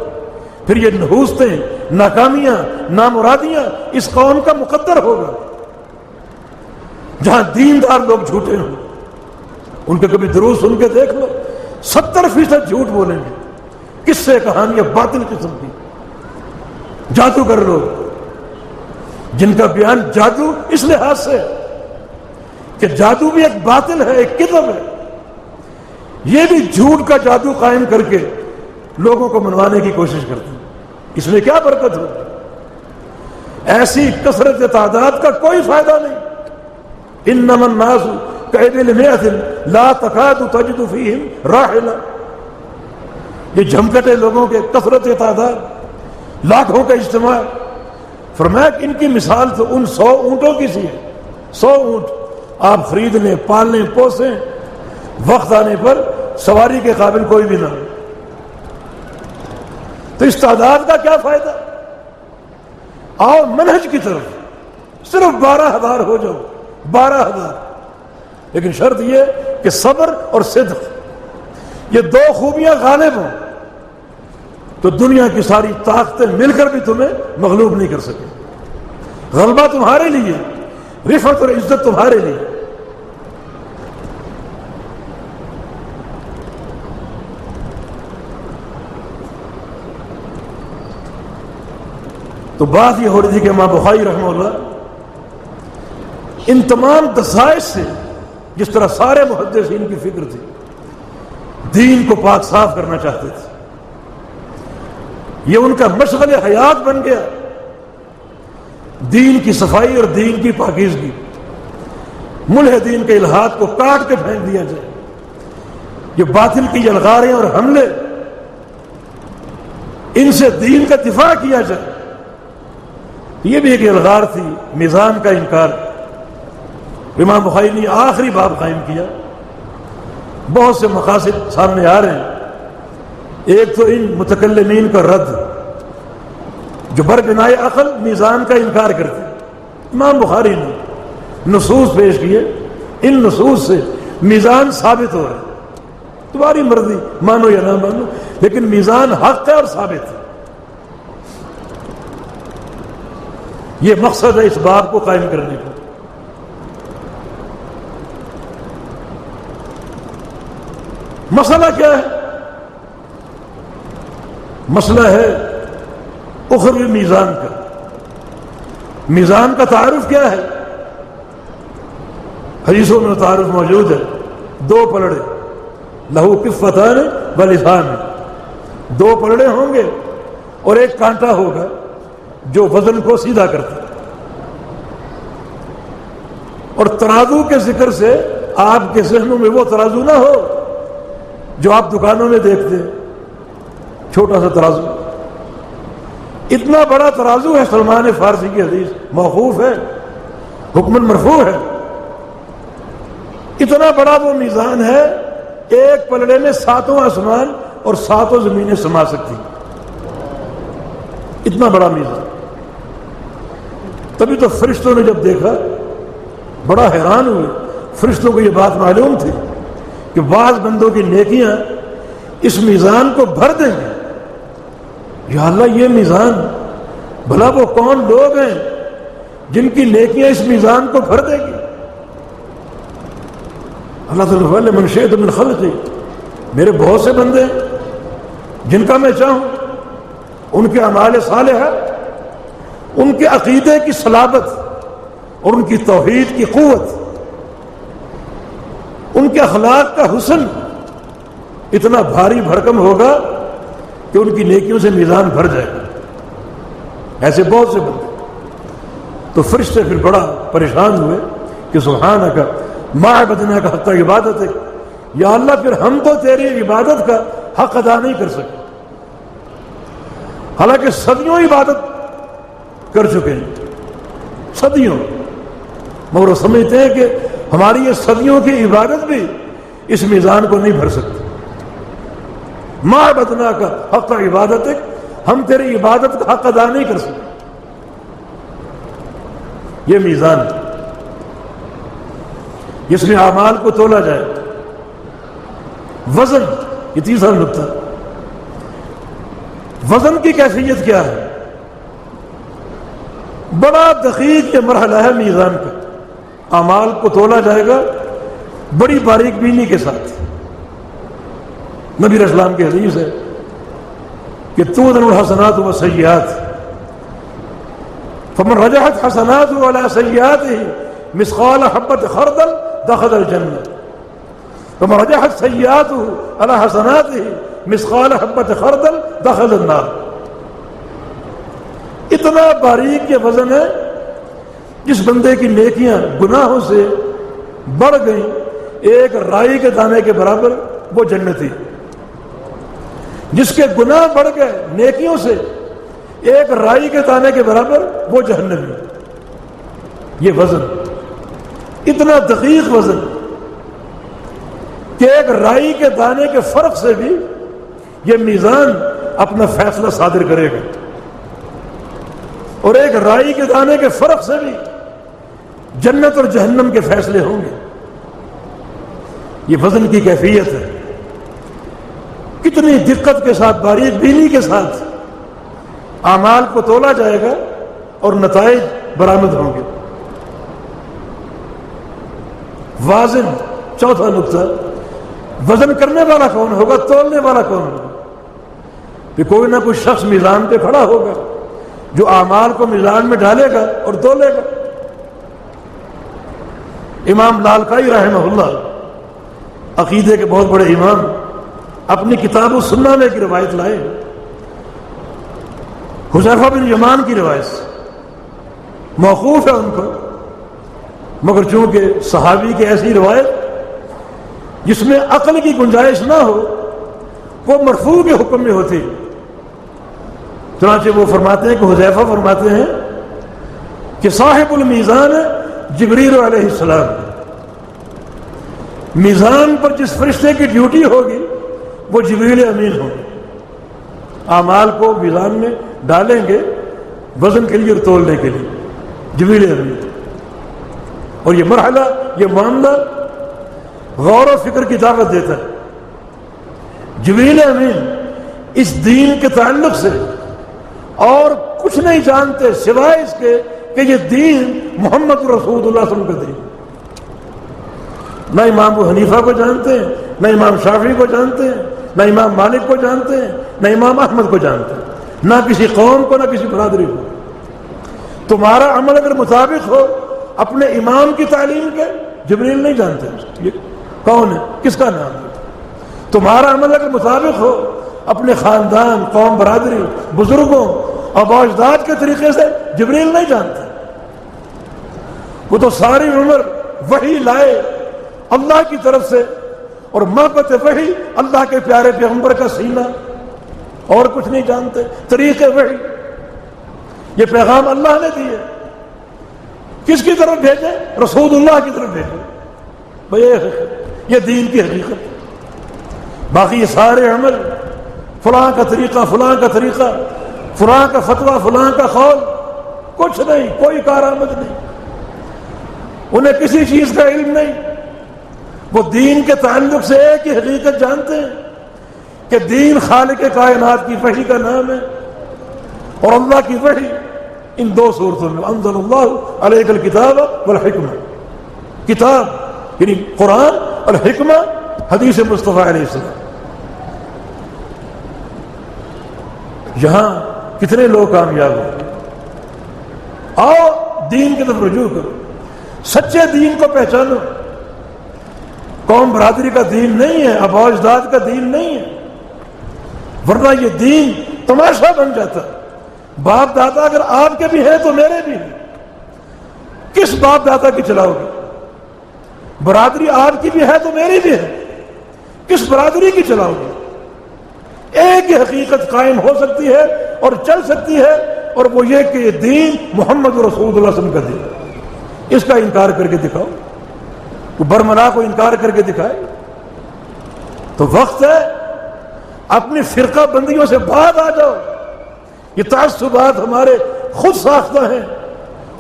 پھر یہ نحوستیں، ناکامیاں، نامرادیاں اس قوم کا مقدر ہوگا۔ جہاں دیندار لوگ جھوٹے ہوں، ان کے کبھی دروس سن کے دیکھ لو، 70% جھوٹ بولیں گے، قصے کہانیاں باطل قسم کی، جادوگر لوگ جن کا بیان جادو اس لحاظ سے کہ جادو بھی ایک باطل ہے، ایک کذب ہے، یہ بھی جھوٹ کا جادو قائم کر کے لوگوں کو منوانے کی کوشش کرتے ہیں۔ اس میں کیا برکت ہوگی؟ ایسی کثرت تعداد کا کوئی فائدہ نہیں۔ انما الناس کابل مئۃ لا تکاد تجد فیہم راحلہ، یہ جھمکٹے لوگوں کے کثرت تعداد، لاکھوں کا اجتماع، فرمایا کہ ان کی مثال تو ان 100 اونٹوں کی سی ہے۔ 100 اونٹ آپ خرید لیں، پال لیں، پوسیں، وقت آنے پر سواری کے قابل کوئی بھی نہ ہو، تو اس تعداد کا کیا فائدہ؟ آؤ منہج کی طرف، صرف 12,000 ہو جاؤ، 12,000، لیکن شرط یہ کہ صبر اور صدق، یہ دو خوبیاں غالب ہوں تو دنیا کی ساری طاقتیں مل کر بھی تمہیں مغلوب نہیں کر سکیں۔ غلبہ تمہارے لیے، رفعت اور عزت تمہارے لیے۔ تو بات یہ ہو رہی تھی کہ امام بخاری رحمہ اللہ ان تمام دسائش سے، جس طرح سارے محدثین کی فکر تھی، دین کو پاک صاف کرنا چاہتے تھے، یہ ان کا مشغل حیات بن گیا، دین کی صفائی اور دین کی پاکیزگی، ملحدین کے الہات کو کاٹ کے پھینک دیا جائے، یہ باطل کی یلغاریں اور حملے، ان سے دین کا دفاع کیا جائے، یہ بھی ایک یلغار تھی، میزان کا انکار۔ امام بخاری نے آخری باب قائم کیا، بہت سے مقاصد سامنے آ رہے ہیں، ایک تو ان متکلمین کا رد جو بربنائے عقل میزان کا انکار کرتے ہیں۔ امام بخاری نے نصوص پیش کیے، ان نصوص سے میزان ثابت ہو رہا ہے، تمہاری مرضی مانو یا نہ مانو، لیکن میزان حق ہے اور ثابت ہے۔ یہ مقصد ہے اس باب کو قائم کرنے کا۔ مسئلہ کیا ہے؟ مسئلہ ہے اخروی میزان کا۔ میزان کا تعارف کیا ہے؟ حدیثوں میں تعارف موجود ہے، دو پلڑے، لہو کفتان و لسان، دو پلڑے ہوں گے اور ایک کانٹا ہوگا جو وزن کو سیدھا کرتا ہے۔ اور ترازو کے ذکر سے آپ کے ذہنوں میں وہ ترازو نہ ہو جو آپ دکانوں میں دیکھتے ہیں، چھوٹا سا ترازو۔ اتنا بڑا ترازو ہے، سلمان فارسی کی حدیث موقوف ہے، حکماً مرفوع ہے، اتنا بڑا وہ میزان ہے، ایک پلڑے میں 7 آسمان اور 7 زمینیں سما سکتی، اتنا بڑا میزان۔ تبھی تو فرشتوں نے جب دیکھا بڑا حیران ہوئے، فرشتوں کو یہ بات معلوم تھی کہ بعض بندوں کی نیکیاں اس میزان کو بھر دیں گے۔ یا اللہ، یہ میزان، بھلا وہ کون لوگ ہیں جن کی نیکیاں اس میزان کو بھر دے گی؟ اللہ تعالیٰ من شئت من خلقی، میرے بہت سے بندے ہیں جن کا میں چاہوں، ان کے اعمال صالحہ، ان کے عقیدے کی صلابت اور ان کی توحید کی قوت، ان کے اخلاق کا حسن اتنا بھاری بھرکم ہوگا کہ ان کی نیکیوں سے میزان بھر جائے گا۔ ایسے بہت سے بندے، تو فرشتے پھر بڑا پریشان ہوئے کہ سبحانک ما عبدنا کا حق عبادت ہے، یا اللہ پھر ہم تو تیری عبادت کا حق ادا نہیں کر سکے، حالانکہ صدیوں عبادت کر چکے ہیں، صدیوں، مگر وہ سمجھتے ہیں کہ ہماری یہ صدیوں کی عبادت بھی اس میزان کو نہیں بھر سکتی۔ ما عبدنا کا حق عبادت ہے، ہم تیری عبادت کا حق ادا نہیں کر سکتے۔ یہ میزان جس میں اعمال کو تولا جائے، وزن، یہ تیسرا نقطہ، وزن کی کیفیت کیا ہے؟ بڑا دقیق یہ مرحلہ ہے میزان کا، اعمال کو تولا جائے گا بڑی باریک بینی کے ساتھ۔ نبی علیہ السلام کی حدیث ہے کہ توزن الحسنات والسیئات، فمن رجحت حسناته على سیئاته مثقال حبۃ خردل دخل الجنہ، فمن رجحت سیئاته على حسناته مثقال حبۃ خردل دخل النار۔ اتنا باریک یہ وزن ہے، جس بندے کی نیکیاں گناہوں سے بڑھ گئیں ایک رائی کے دانے کے برابر، وہ جنتی۔ جس کے گناہ بڑھ گئے نیکیوں سے ایک رائی کے دانے کے برابر، وہ جہنمی۔ یہ وزن اتنا دقیق وزن کہ ایک رائی کے دانے کے فرق سے بھی یہ میزان اپنا فیصلہ صادر کرے گا، اور ایک رائی کے دانے کے فرق سے بھی جنت اور جہنم کے فیصلے ہوں گے۔ یہ وزن کی کیفیت ہے، کتنی دقت کے ساتھ، باریک بینی کے ساتھ اعمال کو تولا جائے گا اور نتائج برآمد ہوں گے۔ وازن، چوتھا نقطہ، وزن کرنے والا کون ہوگا، تولنے والا کون ہوگا؟ کہ کوئی نہ کوئی شخص میزان پہ کھڑا ہوگا، جو اعمال کو میزان میں ڈالے گا اور تولے گا۔ امام لالکائی رحمہ اللہ عقیدے کے بہت بڑے امام اپنی کتاب السنہ میں ایک روایت لائے، حذیفہ بن یمان کی روایت سے، موقوف ہے ان کو، مگر چونکہ صحابی کی ایسی روایت جس میں عقل کی گنجائش نہ ہو وہ مرفوع کے حکم میں ہوتی، چنانچہ وہ فرماتے ہیں کہ حذیفہ فرماتے ہیں کہ صاحب المیزان جبریل علیہ السلام، میزان پر جس فرشتے کی ڈیوٹی ہوگی وہ جبریل امین ہوگی، اعمال کو میزان میں ڈالیں گے وزن کے لیے اور تولنے کے لیے، جبریل امین۔ اور یہ مرحلہ، یہ معاملہ غور و فکر کی دعوت دیتا ہے۔ جبریل امین اس دین کے تعلق سے اور کچھ نہیں جانتے سوائے اس کے کہ یہ دین محمد رسول اللہ صلی اللہ علیہ وسلم کا دین۔ نہ امام ابو حنیفہ کو جانتے ہیں، نہ امام شافعی کو جانتے ہیں، نہ امام مالک کو جانتے ہیں، نہ امام احمد کو جانتے ہیں، نہ کسی قوم کو، نہ کسی برادری کو۔ تمہارا عمل اگر مطابق ہو اپنے امام کی تعلیم کے، جبریل نہیں جانتے یہ کون ہے، کس کا نام ہے۔ تمہارا عمل اگر مطابق ہو اپنے خاندان، قوم، برادری، بزرگوں اور اجداد کے طریقے سے، جبریل نہیں جانتے۔ وہ تو ساری عمر وحی لائے اللہ کی طرف سے، اور محبت وحی اللہ کے پیارے پیغمبر کا سینہ، اور کچھ نہیں جانتے۔ طریقے وحی، یہ پیغام اللہ نے دیے، کس کی طرف بھیجے؟ رسول اللہ کی طرف بھیجے۔ بھئی یہ دین کی حقیقت۔ باقی یہ سارے عمل، فلاں کا طریقہ، فلاں کا طریقہ، فلاں کا فتویٰ، فلاں کا قول، کچھ نہیں، کوئی کارآمد نہیں، انہیں کسی چیز کا علم نہیں۔ وہ دین کے تعلق سے ایک ہی حقیقت جانتے ہیں کہ دین خالق کائنات کی وحی کا نام ہے، اور اللہ کی وحی ان دو صورتوں میں، انزل اللہ علیک الکتاب والحکمہ، کتاب یعنی قرآن اور حکمہ حدیث مصطفیٰ علیہ السلام۔ یہاں کتنے لوگ کامیاب ہوئے؟ آؤ دین کی طرف رجوع کرو، سچے دین کو پہچانو۔ قوم برادری کا دین نہیں ہے، آباء اجداد کا دین نہیں ہے، ورنہ یہ دین تماشا بن جاتا۔ باپ دادا اگر آپ کے بھی ہیں تو میرے بھی ہیں، کس باپ دادا کی چلاؤ گے؟ برادری آپ کی بھی ہے تو میری بھی ہے، کس برادری کی چلاؤ گے؟ ایک ہی حقیقت قائم ہو سکتی ہے اور چل سکتی ہے، اور وہ یہ کہ یہ دین محمد رسول اللہ صلی اللہ علیہ وسلم کا دین ہے۔ اس کا انکار کر کے دکھاؤ، وہ برملا کو انکار کر کے دکھائے تو وقت ہے اپنی فرقہ بندیوں سے باہر آ جاؤ۔ یہ تعصبات ہمارے خود ساختہ ہیں،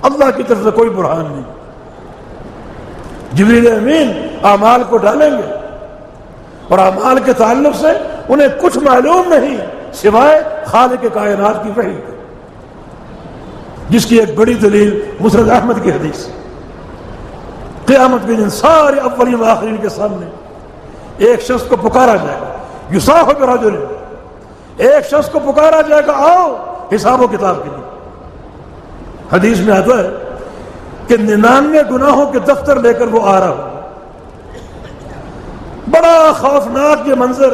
اللہ کی طرف سے کوئی برہان نہیں۔ جبریل امین اعمال کو ڈالیں گے، اور اعمال کے تعلق سے انہیں کچھ معلوم نہیں سوائے خالق کائنات کی وحی، جس کی ایک بڑی دلیل مسند احمد کی حدیث۔ قیامت کے دن سارے اولین و آخرین کے سامنے ایک شخص کو پکارا جائے گا، یصاح برجل، ایک شخص کو پکارا جائے گا، آؤ حساب و کتاب کے لیے۔ حدیث میں آتا ہے کہ 99 گناہوں کے دفتر لے کر وہ آ رہا ہو، بڑا خوفناک یہ منظر،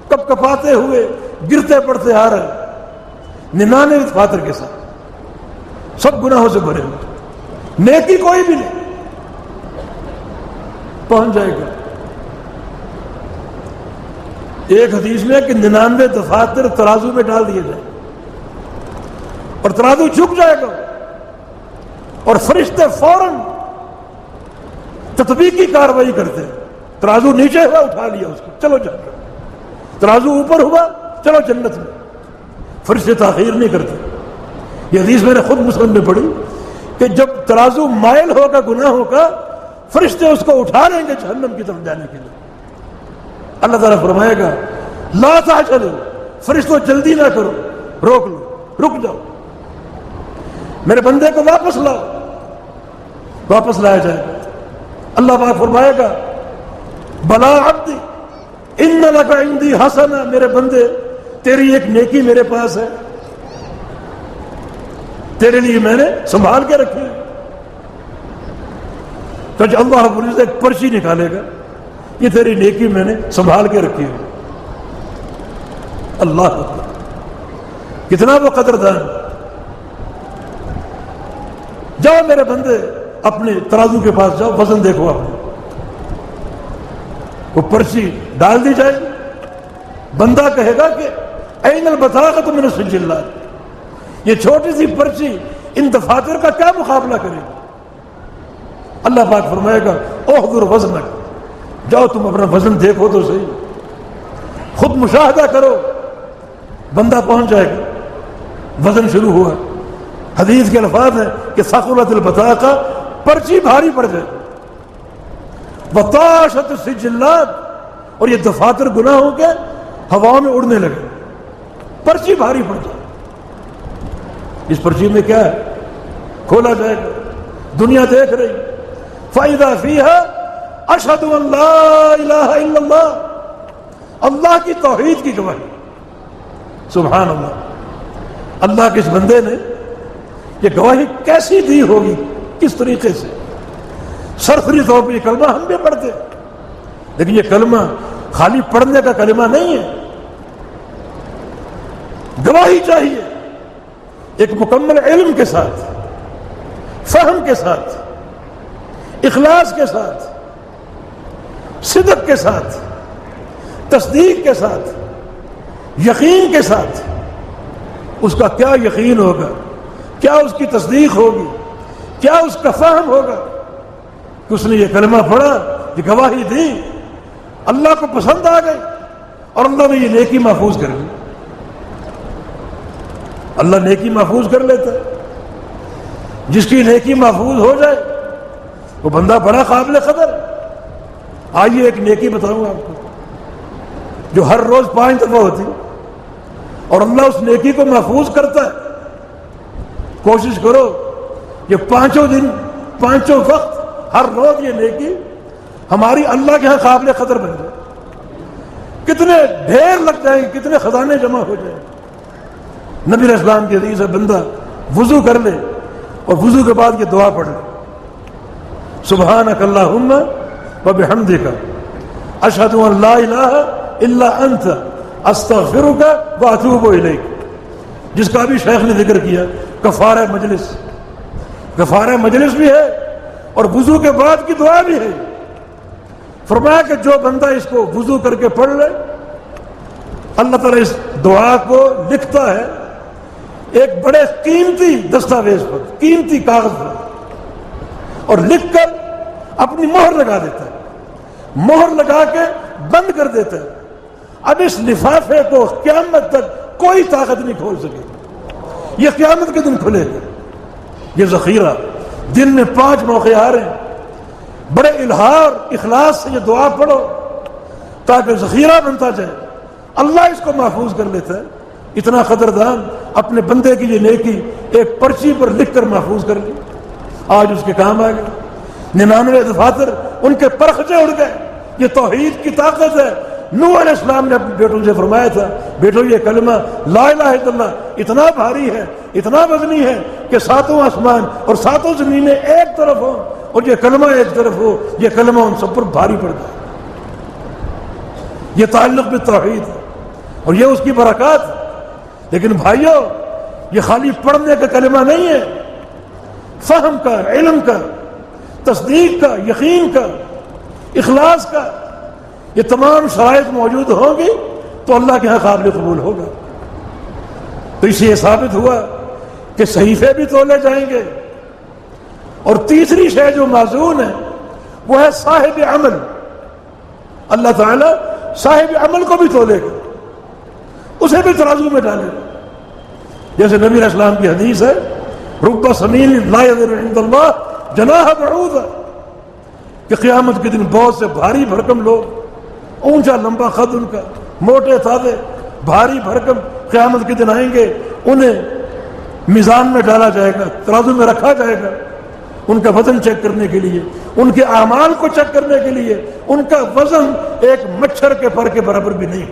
کپ کپاتے ہوئے گرتے پڑتے آ رہا ہے، 99 دفاتر کے ساتھ، سب گناہوں سے بھرے ہوئے، نیکی کوئی بھی نہیں، پہنچ جائے گا۔ ایک حدیث میں کہ 99 دفاتر ترازو میں ڈال دیے جائیں اور ترازو جھک جائے گا، اور فرشتے فوراً تطبیقی کاروائی کرتے ہیں۔ ترازو نیچے ہوا، اٹھا لیا اس کو، چلو جنت۔ ترازو اوپر ہوا، چلو جنت میں۔ فرشتے تاخیر نہیں کرتے۔ یہ حدیث میں نے خود مسلم میں پڑھی کہ جب ترازو مائل ہوگا گناہوں کا، فرشتے اس کو اٹھا لیں گے جہنم کی طرف جانے کے لیے۔ اللہ تعالیٰ فرمائے گا لا تعجلوا، فرشتوں جلدی نہ کرو، روک لو، رک جاؤ، میرے بندے کو واپس لاؤ۔ واپس لایا جائے گا، اللہ پاک فرمائے گا بلا عبدی ان لک عندی حسنہ، میرے بندے تیری ایک نیکی میرے پاس ہے۔ تیرے لیے میں نے سنبھال کے رکھی ہے۔ تو اللہ رب العزت ایک پرچی نکالے گا، یہ تیری نیکی میں نے سنبھال کے رکھی ہے۔ اللہ اکبر، کتنا وہ قدردان۔ جاؤ میرے بندے، اپنے ترازو کے پاس جاؤ، وزن دیکھو آپ، وہ پرچی ڈال دی جائے گی۔ بندہ کہے گا کہ این البطاقۃ من السجلات، یہ چھوٹی سی پرچی ان دفاتر کا کیا مقابلہ کرے گی؟ اللہ پاک فرمائے گا احضر وزنک، جاؤ تم اپنا وزن دیکھو تو صحیح، خود مشاہدہ کرو۔ بندہ پہنچ جائے گا، وزن شروع ہوا، حدیث کے الفاظ ہیں کہ ثقلت البطاقہ، پرچی بھاری پڑ جائے، وطاشت السجلات، اور یہ دفاتر گناہوں کے ہواؤں میں اڑنے لگے، پرچی بھاری پڑ جائے۔ اس پرچی میں کیا ہے؟ کھولا جائے گا، دنیا دیکھ رہی، فَإِذَا فِيهَا أَشْهَدُ أَن لَا إِلَٰهَ إِلَّا اللَّهُ، اللہ کی توحید کی گواہی۔ سبحان اللہ، اللہ کے اس بندے نے یہ گواہی کیسی دی ہوگی، کس طریقے سے؟ سرسری طور پہ یہ کلمہ ہم بھی پڑھتے، لیکن یہ کلمہ خالی پڑھنے کا کلمہ نہیں ہے، گواہی چاہیے ایک مکمل علم کے ساتھ، فہم کے ساتھ، اخلاص کے ساتھ، صدق کے ساتھ، تصدیق کے ساتھ، یقین کے ساتھ۔ اس کا کیا یقین ہوگا، کیا اس کی تصدیق ہوگی، کیا اس کا فہم ہوگا کہ اس نے یہ کلمہ پڑھا، یہ گواہی دی، اللہ کو پسند آ گئی اور اللہ نے یہ نیکی محفوظ کر لی۔ اللہ نیکی محفوظ کر لیتا ہے، جس کی نیکی محفوظ ہو جائے وہ بندہ بڑا قابل قدر۔ آئیے ایک نیکی بتاؤں آپ کو جو ہر روز 5 دفعہ ہوتی اور اللہ اس نیکی کو محفوظ کرتا ہے۔ کوشش کرو یہ 5 دن 5 وقت ہر روز یہ نیکی ہماری اللہ کے ہاں قابل قدر بن جائے۔ کتنے ڈھیر لگ جائیں گے، کتنے خزانے جمع ہو جائیں۔ نبی علیہ السلام کی حدیث ہے، بندہ وضو کر لے اور وضو کے بعد یہ دعا پڑھ لے، سبحانک اللہم وبحمدک اشہد ان لا الہ الا انت استغفرک واتوب الیک، جس کا بھی شیخ نے ذکر کیا، کفارہ مجلس، کفارہ مجلس بھی ہے اور وضو کے بعد کی دعا بھی ہے۔ فرمایا کہ جو بندہ اس کو وضو کر کے پڑھ لے، اللہ تعالیٰ اس دعا کو لکھتا ہے ایک بڑے قیمتی دستاویز پر، قیمتی کاغذ پر، اور لکھ کر اپنی مہر لگا دیتا ہے، مہر لگا کے بند کر دیتا ہے۔ اب اس لفافے کو قیامت تک کوئی طاقت نہیں کھول سکے، یہ قیامت کے دن کھلے گا۔ یہ ذخیرہ دن میں 5 موقع آ رہے ہیں، بڑے الہار اخلاص سے یہ دعا پڑھو تاکہ ذخیرہ بنتا جائے، اللہ اس کو محفوظ کر لیتا ہے۔ اتنا قدردان اپنے بندے کی یہ نیکی ایک پرچی پر لکھ کر محفوظ کر لی، آج اس کے کام آ گئے۔ 99 دفاتر ان کے پرخچے اڑ گئے۔ یہ توحید کی طاقت ہے۔ نوح علیہ السلام نے اپنے بیٹوں سے فرمایا تھا، بیٹو یہ کلمہ لا الہ الا اللہ اتنا بھاری ہے، اتنا وزنی ہے کہ 7 آسمان اور 7 زمینیں ایک طرف ہوں اور یہ کلمہ ایک طرف ہو، یہ کلمہ ان سب پر بھاری پڑ جائے۔ یہ تعلق بھی توحید ہے اور یہ اس کی برکات ہے۔ لیکن بھائیو، یہ خالی پڑھنے کا کلمہ نہیں ہے، فہم کا، علم کا، تصدیق کا، یقین کا، اخلاص کا، یہ تمام شرائط موجود ہوں گی تو اللہ کے ہاں قابل قبول ہوگا۔ تو اس سے یہ ثابت ہوا کہ صحیفے بھی تولے جائیں گے، اور تیسری شے جو موزون ہے وہ ہے صاحب عمل۔ اللہ تعالیٰ صاحب عمل کو بھی تولے گا، اسے بھی ترازو میں ڈالے گا۔ جیسے نبی علیہ السلام کی حدیث ہے، رب سمیل لا یضر عند اللہ جناح بعوضہ، کہ قیامت کے دن بہت سے بھاری بھرکم لوگ، اونچا لمبا قد ان کا، موٹے تازے، بھاری بھرکم، قیامت کے دن آئیں گے، انہیں میزان میں ڈالا جائے گا، ترازو میں رکھا جائے گا، ان کا وزن چیک کرنے کے لیے، ان کے اعمال کو چیک کرنے کے لیے۔ ان کا وزن ایک مچھر کے پر کے برابر بھی نہیں،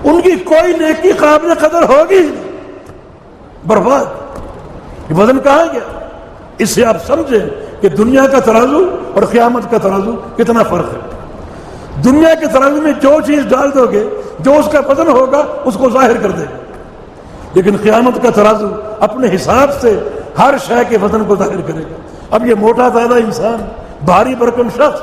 ان کی کوئی نیکی قابل قدر ہوگی، برباد۔ یہ وزن کہاں گیا؟ اس سے آپ سمجھیں کہ دنیا کا ترازو اور قیامت کا ترازو کتنا فرق ہے۔ دنیا کے ترازو میں جو چیز ڈال دو گے، جو اس کا وزن ہوگا اس کو ظاہر کر دے گا، لیکن قیامت کا ترازو اپنے حساب سے ہر شے کے وزن کو ظاہر کرے گا۔ اب یہ موٹا تازہ انسان، بھاری بھرکم شخص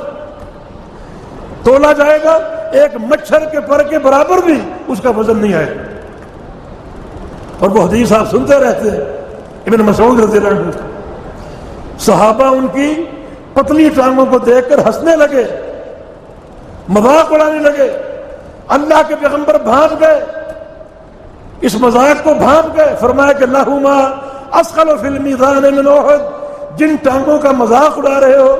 تولا جائے گا، ایک مچھر کے پر کے برابر بھی اس کا وزن نہیں آئے گا۔ اور وہ حدیث آپ سنتے رہتے ہیں، ابن مسعود رضی اللہ عنہ، صحابہ ان کی پتلی ٹانگوں کو دیکھ کر ہنسنے لگے، مذاق اڑانے لگے۔ اللہ کے پیغمبر بھانپ گئے، اس مذاق کو بھانپ گئے، فرمایا کہ لہما اثقل فی المیزان من احد، جن ٹانگوں کا مذاق اڑا رہے ہو،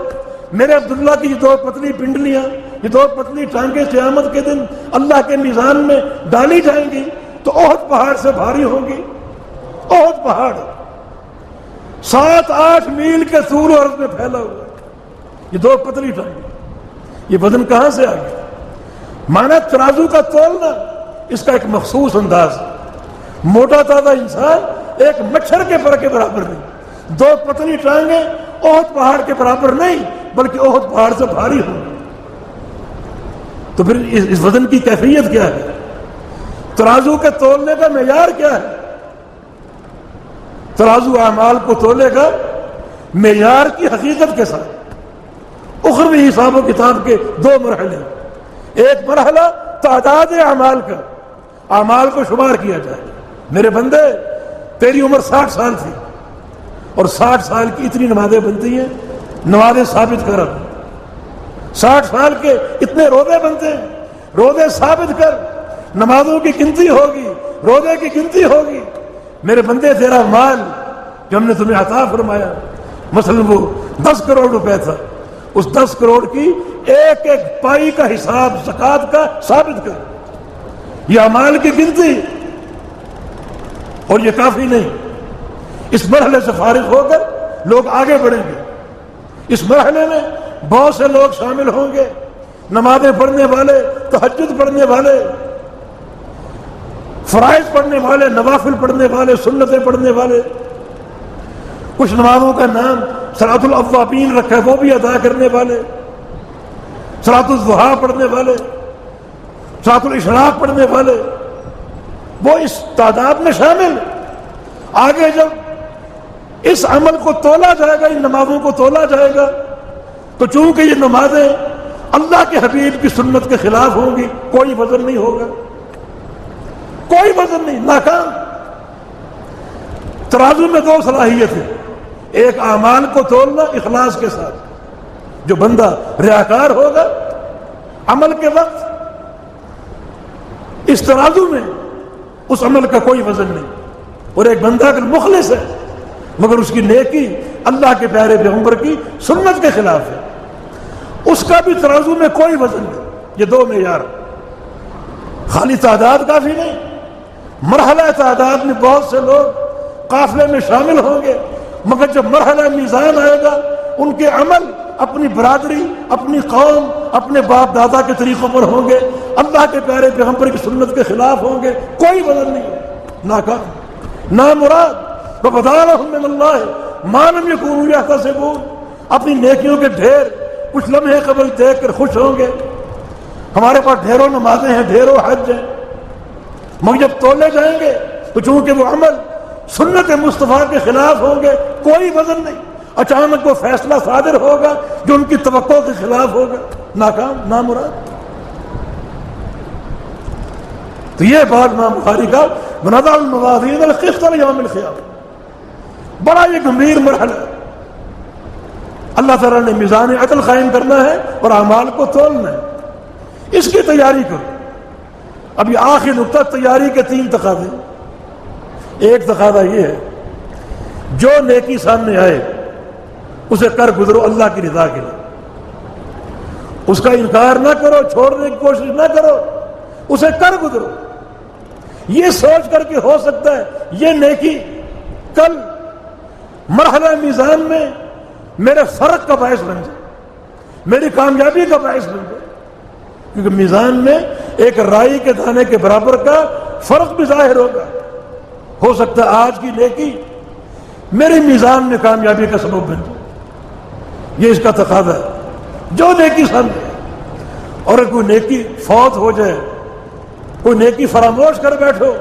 میرے عبداللہ کی یہ دو پتلی پنڈلیاں، یہ دو پتلی ٹانگیں قیامت کے دن اللہ کے میزان میں ڈالی جائیں گی تو احد پہاڑ سے بھاری ہوں گی۔ احد پہاڑ 7-8 میل کے طول و عرض میں پھیلا ہوا ہے، یہ دو پتلی ٹانگیں، یہ وزن کہاں سے آ گیا؟ مانا ترازو کا تولنا اس کا ایک مخصوص انداز ہے۔ موٹا تازہ انسان ایک مچھر کے پر کے برابر نہیں، دو پتلی ٹانگیں احد پہاڑ کے برابر نہیں بلکہ احد پہاڑ سے بھاری ہوں گی۔ تو پھر اس وزن کی کیفیت کیا ہے؟ ترازو کے تولنے کا معیار کیا ہے؟ ترازو اعمال کو تولے گا معیار کی حقیقت کے ساتھ۔ اخروی حساب و کتاب کے دو مرحلے، ایک مرحلہ تعداد اعمال کا، اعمال کو شمار کیا جائے، میرے بندے تیری عمر 60 سال تھی اور 60 سال کی اتنی نمازیں بنتی ہیں، نمازیں ثابت کر، 60 سال کے اتنے روزے بنتے ہیں، روزے ثابت کر، نمازوں کی گنتی ہوگی، روزے کی گنتی ہوگی۔ میرے بندے تیرا مال جو ہم نے تمہیں عطا فرمایا، مثلا وہ 10 کروڑ روپے تھا، اس 10 کروڑ کی ایک ایک پائی کا حساب زکوٰۃ کا ثابت کر، یہ اعمال کی گنتی۔ اور یہ کافی نہیں، اس مرحلے سے فارغ ہو کر لوگ آگے بڑھیں گے۔ اس مرحلے میں بہت سے لوگ شامل ہوں گے، نمازیں پڑھنے والے، تہجد پڑھنے والے، فرائض پڑھنے والے، نوافل پڑھنے والے، سنتیں پڑھنے والے۔ کچھ نمازوں کا نام صلاۃ الاوابین رکھا ہے، وہ بھی ادا کرنے والے، صلاۃ الضحیٰ پڑھنے والے، صلاۃ الاشراق پڑھنے والے، وہ اس تعداد میں شامل۔ آگے جب اس عمل کو تولا جائے گا، ان نمازوں کو تولا جائے گا، تو چونکہ یہ نمازیں اللہ کے حبیب کی سنت کے خلاف ہوں گی، کوئی وزن نہیں ہوگا، کوئی وزن نہیں، ناکام۔ ترازو میں دو صلاحیت ہے، ایک اعمال کو تولنا اخلاص کے ساتھ، جو بندہ ریاکار ہوگا عمل کے وقت، اس ترازو میں اس عمل کا کوئی وزن نہیں۔ اور ایک بندہ اگر مخلص ہے مگر اس کی نیکی اللہ کے پیارے پیغمبر کی سنت کے خلاف ہے، اس کا بھی ترازو میں کوئی وزن نہیں۔ یہ دو معیار، خالی تعداد کافی نہیں، مرحلہ تعداد میں بہت سے لوگ قافلے میں شامل ہوں گے، مگر جب مرحلہ میزان آئے گا ان کے عمل اپنی برادری، اپنی قوم، اپنے باپ دادا کے طریقوں پر ہوں گے، اللہ کے پیارے پیغمبر کی سنت کے خلاف ہوں گے، کوئی وزن نہیں، ناکام، نامراد۔ وَبَدَا لَهُم مِّنَ اللَّهِ مَا لَمْ يَكُونُوا يَحْتَسِبُونَ۔ اپنی نیکیوں کے ڈھیر کچھ لمحے قبل دیکھ کر خوش ہوں گے، ہمارے پاس ڈھیروں نمازیں ہیں، ڈھیروں حج ہیں، مگر جب تولے جائیں گے تو چونکہ وہ عمل سنت مصطفیٰ کے خلاف ہوں گے، کوئی وزن نہیں۔ اچانک وہ فیصلہ صادر ہوگا جو ان کی توقع کے خلاف ہوگا، ناکام، نامراد۔ تو یہ بات امام بخاری کا بنضع الموازین القسط لیوم القیامہ، بڑا یہ گمبھیر مرحلہ ہے۔ اللہ تعالیٰ نے میزان عدل قائم کرنا ہے اور اعمال کو تولنا ہے، اس کی تیاری کرو۔ اب یہ آخری نقطہ، تیاری کے 3 تقاضے۔ ایک تقاضا یہ ہے، جو نیکی سامنے آئے اسے کر گزرو اللہ کی رضا کے لیے، اس کا انکار نہ کرو، چھوڑنے کی کوشش نہ کرو، اسے کر گزرو، یہ سوچ کر کے ہو سکتا ہے یہ نیکی کل مرحلہ میزان میں میرے فرق کا باعث بن جائے، میری کامیابی کا باعث بن جائے، کیونکہ میزان میں ایک رائی کے دانے کے برابر کا فرق بھی ظاہر ہوگا۔ ہو سکتا ہے آج کی نیکی میرے میزان میں کامیابی کا سبب بن جائے، یہ اس کا تقاضا ہے، جو نیکی سمجھے۔ اور اگر کوئی نیکی فوت ہو جائے، کوئی نیکی فراموش کر بیٹھو،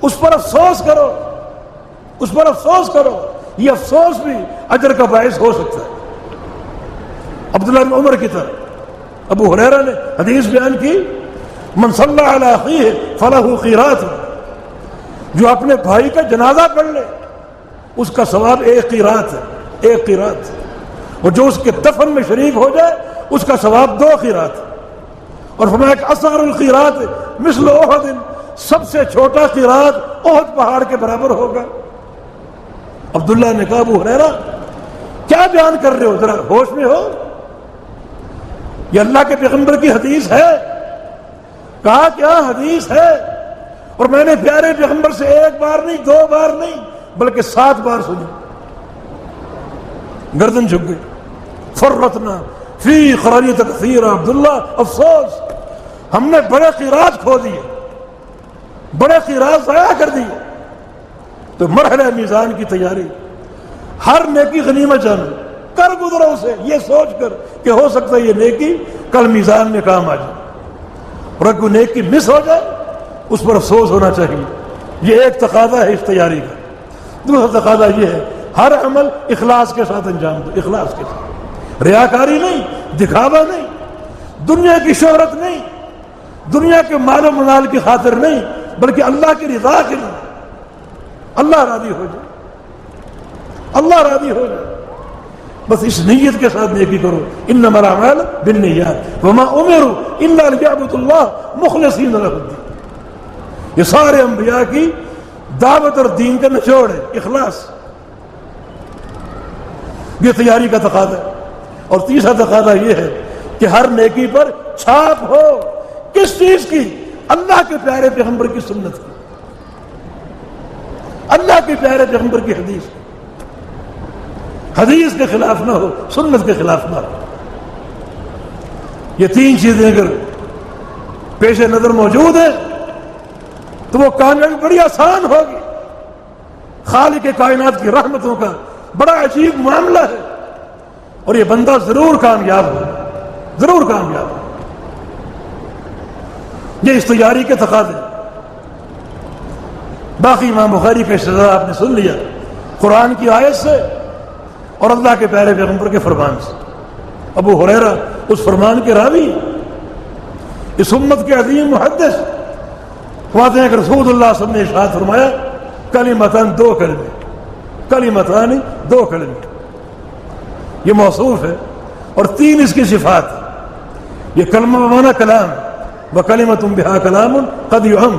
اس پر افسوس کرو، اس پر افسوس کرو، یہ افسوس بھی اجر کا باعث ہو سکتا ہے۔ عبداللہ بن عمر کی طرح ابو ہریرہ نے حدیث بیان کی، من صلی علی اخیہ فلہ قیرات، جو اپنے بھائی کا جنازہ پڑھ لے اس کا ثواب ایک قیرات ہے، ایک قیرات، اور جو اس کے دفن میں شریک ہو جائے اس کا ثواب 2 قیرات۔ اور فرمایا کہ اصغر القیرات مثل احد، سب سے چھوٹا قیرات احد پہاڑ کے برابر ہوگا۔ عبداللہ نے کہا ابو ہریرہ کیا بیان کر رہے ہو، ذرا ہوش میں ہو، یہ اللہ کے پیغمبر کی حدیث ہے؟ کہا کیا حدیث ہے؟ اور میں نے پیارے پیغمبر سے 1 بار نہیں 2 بار نہیں بلکہ 7 بار سنی۔ گردن جھک گئی۔ فرتنا فی خراریت کثیر، عبداللہ افسوس، ہم نے بڑے قیرات کھو دیے، بڑے قیرات ضائع کر دیے۔ تو مرحلہ میزان کی تیاری، ہر نیکی غنیمت جانو، کر گزرو اسے یہ سوچ کر کہ ہو سکتا ہے یہ نیکی کل میزان میں کام آ جائے، اور اگر کوئی نیکی مس ہو جائے اس پر افسوس ہونا چاہیے۔ یہ ایک تقاضا ہے اس تیاری کا۔ دوسرا تقاضا یہ ہے ہر عمل اخلاص کے ساتھ انجام دو، اخلاص کے ساتھ، ریاکاری نہیں، دکھاوا نہیں، دنیا کی شہرت نہیں، دنیا کے مال و منال کی خاطر نہیں، بلکہ اللہ کی رضا کے لیے، اللہ راضی ہو جائے، اللہ راضی ہو جائے، بس اس نیت کے ساتھ نیکی کرو۔ انما الاعمال بالنیات وما امروا الا ليعبدوا الله مخلصین لہ الدین۔ یہ سارے انبیاء کی دعوت اور دین کا نچوڑ ہے، اخلاص۔ یہ تیاری کا تقاضا ہے۔ اور تیسرا تقاضا یہ ہے کہ ہر نیکی پر چھاپ ہو، کس چیز کی؟ اللہ کے پیارے پیغمبر کی سنت کی، اللہ کے پیارے پیغمبر کی حدیث کی۔ حدیث کے خلاف نہ ہو، سنت کے خلاف نہ ہو۔ یہ 3 چیزیں اگر پیش نظر موجود ہیں تو وہ کامیابی بڑی آسان ہوگی۔ خالق کائنات کی رحمتوں کا بڑا عجیب معاملہ ہے، اور یہ بندہ ضرور کامیاب ہو، ضرور کامیاب ہو۔ یہ اس تیاری کے تقاضے۔ باقی امام بخاری کا استدلال آپ نے سن لیا، قرآن کی آیت سے اور اللہ کے پیارے پیغمبر کے فرمان سے۔ ابو ہریرہ اس فرمان کے راوی، اس امت کے عظیم محدث، فرماتے ہیں کہ رسول اللہ صلی اللہ علیہ وسلم نے ارشاد فرمایا کلمتان 2 کلمے، کلمتان 2 کلمے، یہ موصوف ہے، اور 3 اس کی صفات ہے۔ یہ کلمہ بمعنی کلام، وکلمۃ بہا کلام قد یعم،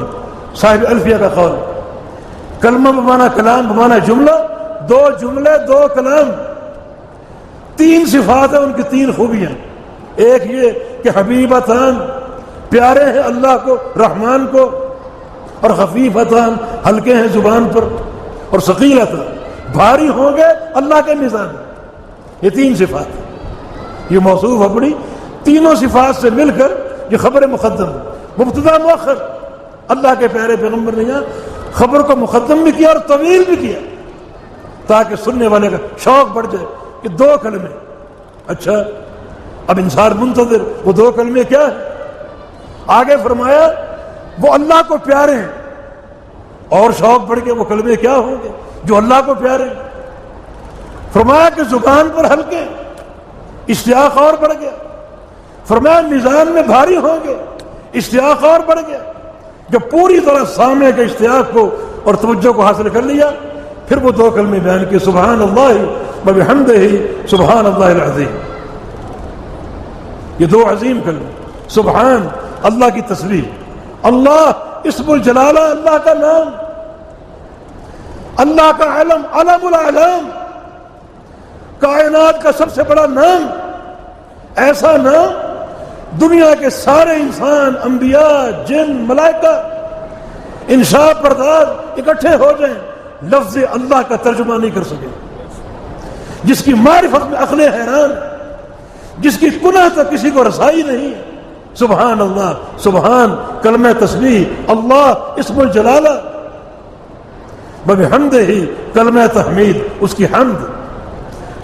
صاحب الفیہ کا قول۔ کلمہ بمعنی کلام، بمعنی جملہ، 2 جملے 2 کلام، 3 صفات ہیں ان کی، 3 خوبیاں۔ ایک یہ کہ حبیبتان، پیارے ہیں اللہ کو، رحمان کو، اور خفیفتان، ہلکے ہیں زبان پر، اور ثقیلتان، بھاری ہوں گے اللہ کے میزان۔ یہ 3 صفات، یہ موصوف اپنی تینوں صفات سے مل کر یہ خبر مقدم، مبتدا مؤخر۔ اللہ کے پیارے پیغمبر نے یہاں خبر کو مقدم بھی کیا اور طویل بھی کیا، تاکہ سننے والے کا شوق بڑھ جائے کہ 2 کلمے، اچھا اب انسان منتظر، وہ 2 کلمے کیا ہے؟ آگے فرمایا وہ اللہ کو پیارے ہیں، اور شوق بڑھ کے وہ کلمے کیا ہوں گے جو اللہ کو پیارے ہیں؟ فرمایا کہ زبان پر ہلکے، اشتیاق اور بڑھ گیا۔ فرمایا میزان میں بھاری ہوں گے، اشتیاق اور بڑھ گیا۔ جب پوری طرح سامنے کے اشتیاق کو اور توجہ کو حاصل کر لیا، پھر وہ 2 کلمے بیان کیے، سبحان اللہ وبحمدہ سبحان اللہ العظیم۔ یہ 2 عظیم کلمے، سبحان اللہ کی تسبیح، اللہ اسم الجلالہ، اللہ کا نام، اللہ کا علم، علم الاعلام، کائنات کا سب سے بڑا نام، ایسا نام دنیا کے سارے انسان، انبیاء، جن، ملائکہ، انشاء پرداز اکٹھے ہو جائیں، لفظ اللہ کا ترجمہ نہیں کر سکے، جس کی معرفت میں عقلیں حیران، جس کی کنہ تک کسی کو رسائی نہیں۔ سبحان اللہ، سبحان کلمہ تسبیح، اللہ اسم الجلالہ، وبحمدہ کلمہ تحمید، اس کی حمد.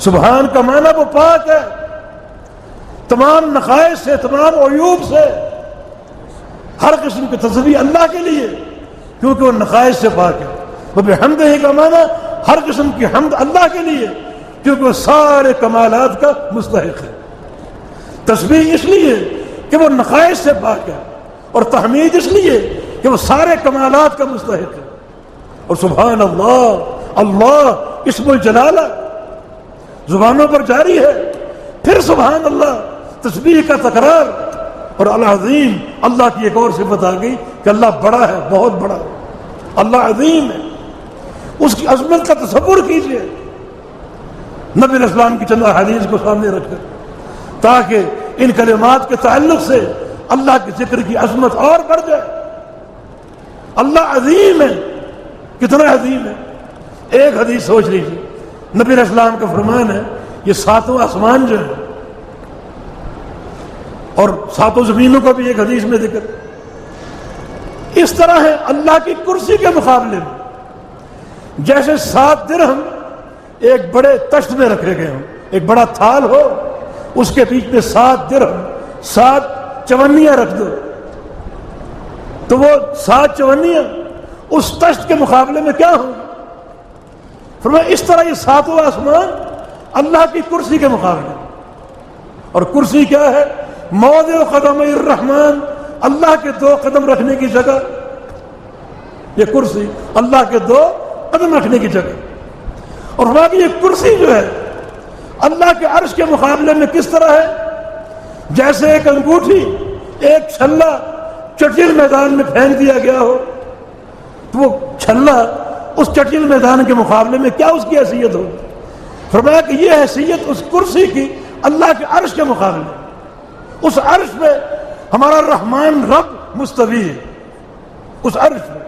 سبحان کا معنی وہ پاک ہے تمام نقائص سے، تمام عیوب سے، ہر قسم کی تصویر اللہ کے لیے، کیونکہ وہ نقائص سے پاک ہے. وبحمدہ کا معنی ہر قسم کی حمد اللہ کے لیے، کیونکہ وہ سارے کمالات کا مستحق ہے. تسبیح اس لیے کہ وہ نقائص سے پاک ہے، اور تحمید اس لیے کہ وہ سارے کمالات کا مستحق ہے. اور سبحان اللہ، اللہ اسم الجلالہ زبانوں پر جاری ہے. پھر سبحان اللہ، تسبیح کا تکرار. اور العظیم، اللہ کی ایک اور صفت آ گئی کہ اللہ بڑا ہے، بہت بڑا. اللہ عظیم ہے، اس کی عظمت کا تصور کیجئے نبی علیہ السلام کی چند احادیث کو سامنے رکھ کر، تاکہ ان کلمات کے تعلق سے اللہ کے ذکر کی عظمت اور بڑھ جائے. اللہ عظیم ہے، کتنا عظیم ہے. ایک حدیث سوچ لیجیے، نبی علیہ السلام کا فرمان ہے، یہ ساتوں آسمان جو ہے اور ساتوں زمینوں کا بھی ایک حدیث میں ذکر اس طرح ہے اللہ کی کرسی کے مقابلے میں، جیسے 7 درہم ایک بڑے تشت میں رکھے گئے ہوں، ایک بڑا تھال ہو، اس کے بیچ میں 7 درہم 7 چونیاں رکھ دو، تو وہ 7 چونیاں اس تشت کے مقابلے میں کیا ہوں؟ فرمایا اس طرح یہ ساتوں آسمان اللہ کی کرسی کے مقابلے. اور کرسی کیا ہے؟ موضع قدم الرحمن، اللہ کے 2 قدم رکھنے کی جگہ. یہ کرسی اللہ کے 2 قدم رکھنے کی جگہ. اور فرمایا کہ یہ کرسی جو ہے اللہ کے عرش کے مقابلے میں کس طرح ہے؟ جیسے ایک انگوٹھی، ایک چھلا چٹیل میدان میں پھینک دیا گیا ہو، تو وہ چھلا اس چٹیل میدان کے مقابلے میں کیا اس کی حیثیت ہوگی؟ فرمایا کہ یہ حیثیت اس کرسی کی اللہ کے عرش کے مقابلے. اس عرش پہ ہمارا رحمان رب مستوی ہے، اس عرش پہ.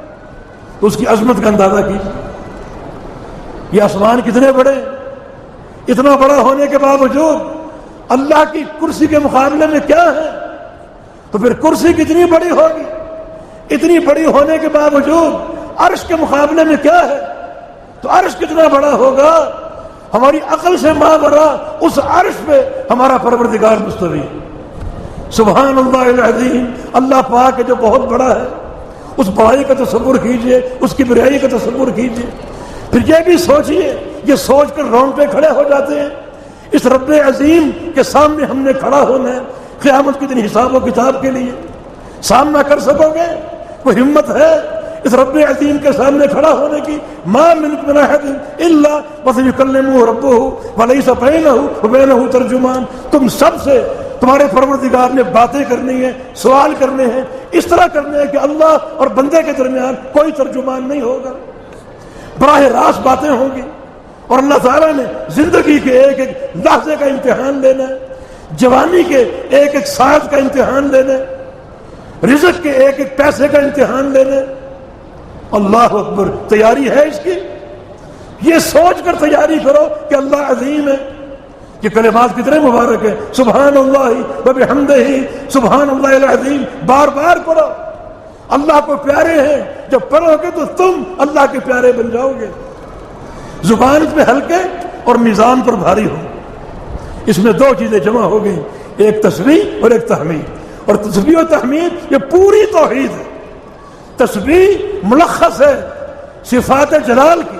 تو اس کی عظمت کا اندازہ کیجیے. یہ آسمان کتنے بڑے، اتنا بڑا ہونے کے باوجود اللہ کی کرسی کے مقابلے میں کیا ہے؟ تو پھر کرسی کتنی بڑی ہوگی؟ اتنی بڑی ہونے کے باوجود عرش کے مقابلے میں کیا ہے؟ تو عرش کتنا بڑا ہوگا؟ ہماری عقل سے ماورا اس عرش پہ ہمارا پروردگار مستوی ہے. سبحان اللہ العظیم، اللہ پاک ہے جو بہت بڑا ہے. اس بڑائی کا تصور کیجئے، اس کی بڑائی کا تصور کیجئے. پھر یہ بھی سوچئے، یہ سوچ کر رونگٹے کھڑے ہو جاتے ہیں. اس رب عظیم کے سامنے ہم نے کھڑا ہونا ہے قیامت کے دن حساب و کتاب کے لیے. سامنا کر سکو گے؟ وہ ہمت ہے اس رب عظیم کے سامنے کھڑا ہونے کی؟ ما منکم من احد الا وسیکلمہ ربہ ولیس بینہ وبینہ ترجمان. تم سب سے تمہارے پروردگار نے باتیں کرنی ہے، سوال کرنے ہیں، اس طرح کرنے ہیں کہ اللہ اور بندے کے درمیان کوئی ترجمان نہیں ہوگا. براہ راست باتیں ہوں گی. اور اللہ تعالیٰ نے زندگی کے ایک ایک لحظے کا امتحان لینا ہے، جوانی کے ایک ایک ساعت کا امتحان لینا ہے، رزق کے ایک ایک پیسے کا امتحان لینا ہے. اللہ اکبر، تیاری ہے اس کی؟ یہ سوچ کر تیاری کرو کہ اللہ عظیم ہے. یہ کلمات کتنے مبارک ہیں، سبحان اللہ وبحمدہ سبحان اللہ العظیم. بار بار پڑھو. اللہ کو پیارے ہیں، جب پڑھو گے تو تم اللہ کے پیارے بن جاؤ گے. زبان پہ ہلکے اور میزان پر بھاری ہو. اس میں 2 چیزیں جمع ہو گئی، ایک تسبیح اور ایک تحمید. اور تسبیح و تحمید یہ پوری توحید ہے. تسبیح ملخص ہے صفات جلال کی،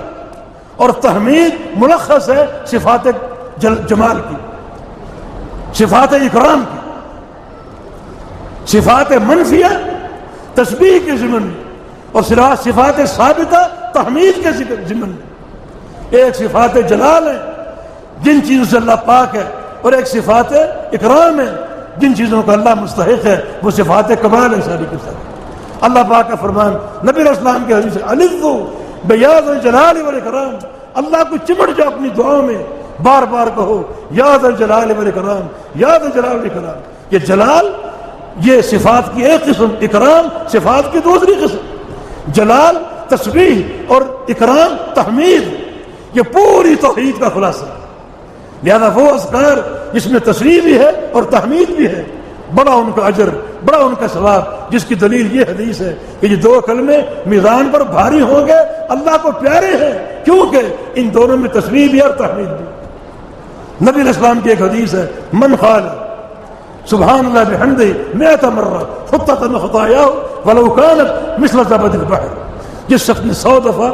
اور تحمید ملخص ہے صفات جمال کی، صفات اکرام کی. صفات منفیہ تسبیح کے ضمن میں، اور صفات ثابتہ تحمید کے ضمن میں. ایک صفات جلال ہے جن چیزوں سے اللہ پاک ہے، اور ایک صفات اکرام ہے جن چیزوں کا اللہ مستحق ہے، وہ صفات کمال ہے ساری کے ساتھ. اللہ پاک کا فرمان نبی علیہ السلام کے حدیث الفظ بیاض الجلال والاکرام. اللہ کو چمٹ جاؤ اپنی دعاؤں میں، بار بار کہو یا ذا الجلال والاکرام، یا ذا الجلال والاکرام. یہ جلال یہ صفات کی ایک قسم، اکرام صفات کی دوسری قسم. جلال تسبیح اور اکرام تحمید، یہ پوری توحید کا خلاصہ. لہذا وہ اذکار جس میں تسبیح بھی ہے اور تحمید بھی ہے، بڑا ان کا اجر بڑا ان کا ثواب، جس کی دلیل یہ حدیث ہے کہ یہ دو کلمے میزان پر بھاری ہوں گے، اللہ کو پیارے ہیں، کیونکہ ان دونوں میں تسبیح بھی اور تحمید بھی۔ نبی علیہ السلام کی ایک حدیث ہے، من قال سبحان اللہ بحمدہ 100 مرہ حطت عنہ خطایاہ ولو کانت مثل زبد البحر، جس شخص نے 100 دفعہ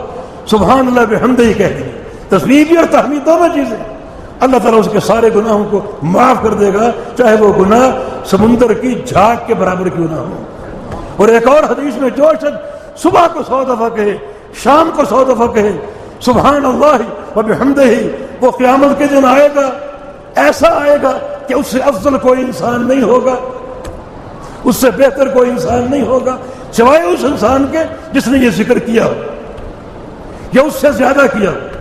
سبحان اللہ بحمدہ کہہ دی، تسبیح بھی اور تحمید دونوں چیزیں، اللہ تعالیٰ اس کے سارے گناہوں کو معاف کر دے گا، چاہے وہ گناہ سمندر کی جھاگ کے برابر کیوں نہ ہو۔ اور ایک اور حدیث میں جو شخص صبح کو 100 دفعہ کہے، شام کو 100 دفعہ کہے سبحان اللہ و بحمدہ، وہ قیامت کے دن آئے گا، ایسا آئے گا کہ اس سے افضل کوئی انسان نہیں ہوگا، اس سے بہتر کوئی انسان نہیں ہوگا سوائے اس انسان کے جس نے یہ ذکر کیا ہو یا اس سے زیادہ کیا ہو۔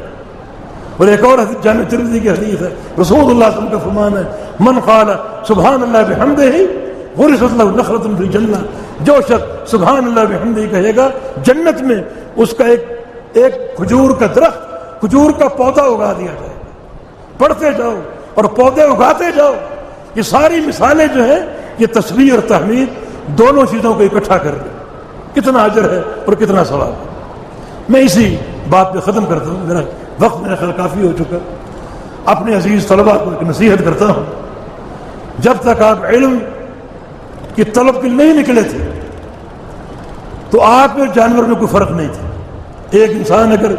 اور ایک اور حدیث جامع ترمذی کی حدیث ہے، رسول اللہ صلی اللہ علیہ وسلم کا فرمان ہے، من قال سبحان اللہ بحمدہ غرست له نخلة فی الجنہ، جو شخص سبحان اللہ بحمدہ کہے گا، جنت میں اس کا ایک کھجور کا درخت، کھجور کا پودا اگا دیا جائے گا۔ پڑھتے جاؤ اور پودے اگاتے جاؤ۔ یہ ساری مثالیں جو ہیں یہ تسبیح اور تحمید دونوں چیزوں کو اکٹھا کر دیں، کتنا اجر ہے اور کتنا ثواب ہے۔ میں اسی بات پہ ختم کرتا ہوں، میرا وقت میرا خیال کافی ہو چکا۔ اپنے عزیز طلباء کو ایک نصیحت کرتا ہوں، جب تک آپ علم کی طلب کے نہیں نکلے تھے تو آپ میں جانور میں کوئی فرق نہیں تھا۔ ایک انسان اگر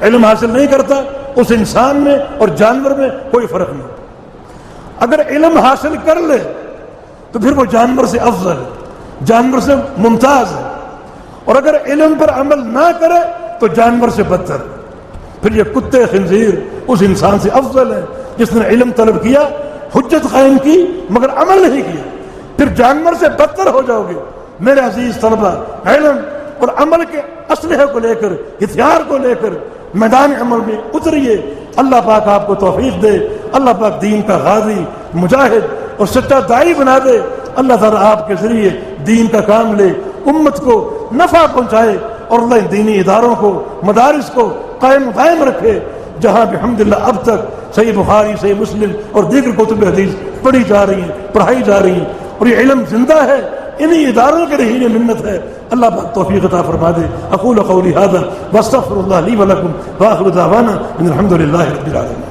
علم حاصل نہیں کرتا، اس انسان میں اور جانور میں کوئی فرق نہیں۔ اگر علم حاصل کر لے تو پھر وہ جانور سے افضل ہے، جانور سے ممتاز ہے، اور اگر علم پر عمل نہ کرے تو جانور سے بدتر ہے۔ پھر یہ کتے خنزیر اس انسان سے افضل ہے جس نے علم طلب کیا، حجت قائم کی مگر عمل نہیں کیا، پھر جانور سے بدتر ہو جاؤ گے۔ میرے عزیز طلبہ، علم اور عمل کے اسلحے کو لے کر، ہتھیار کو لے کر میدان عمل میں اتریے۔ اللہ پاک آپ کو توفیق دے، اللہ پاک دین کا غازی، مجاہد اور سچا داعی بنا دے۔ اللہ تعالیٰ آپ کے ذریعے دین کا کام لے، امت کو نفع پہنچائے، اور اللہ ان دینی اداروں کو، مدارس کو قائم رکھے جہاں بحمدللہ اب تک صحیح بخاری، صحیح مسلم اور دیگر کتب حدیث پڑھی جا رہی ہیں، پڑھائی جا رہی ہیں، اور یہ علم زندہ ہے، انہی اداروں کے رہی منت ہے۔ اللہ پاک توفیق عطا فرما دے۔ اقول قولی ھذا واستغفر اللہ لی ولکم وآخر دعوانا ان الحمد للہ رب العالمین۔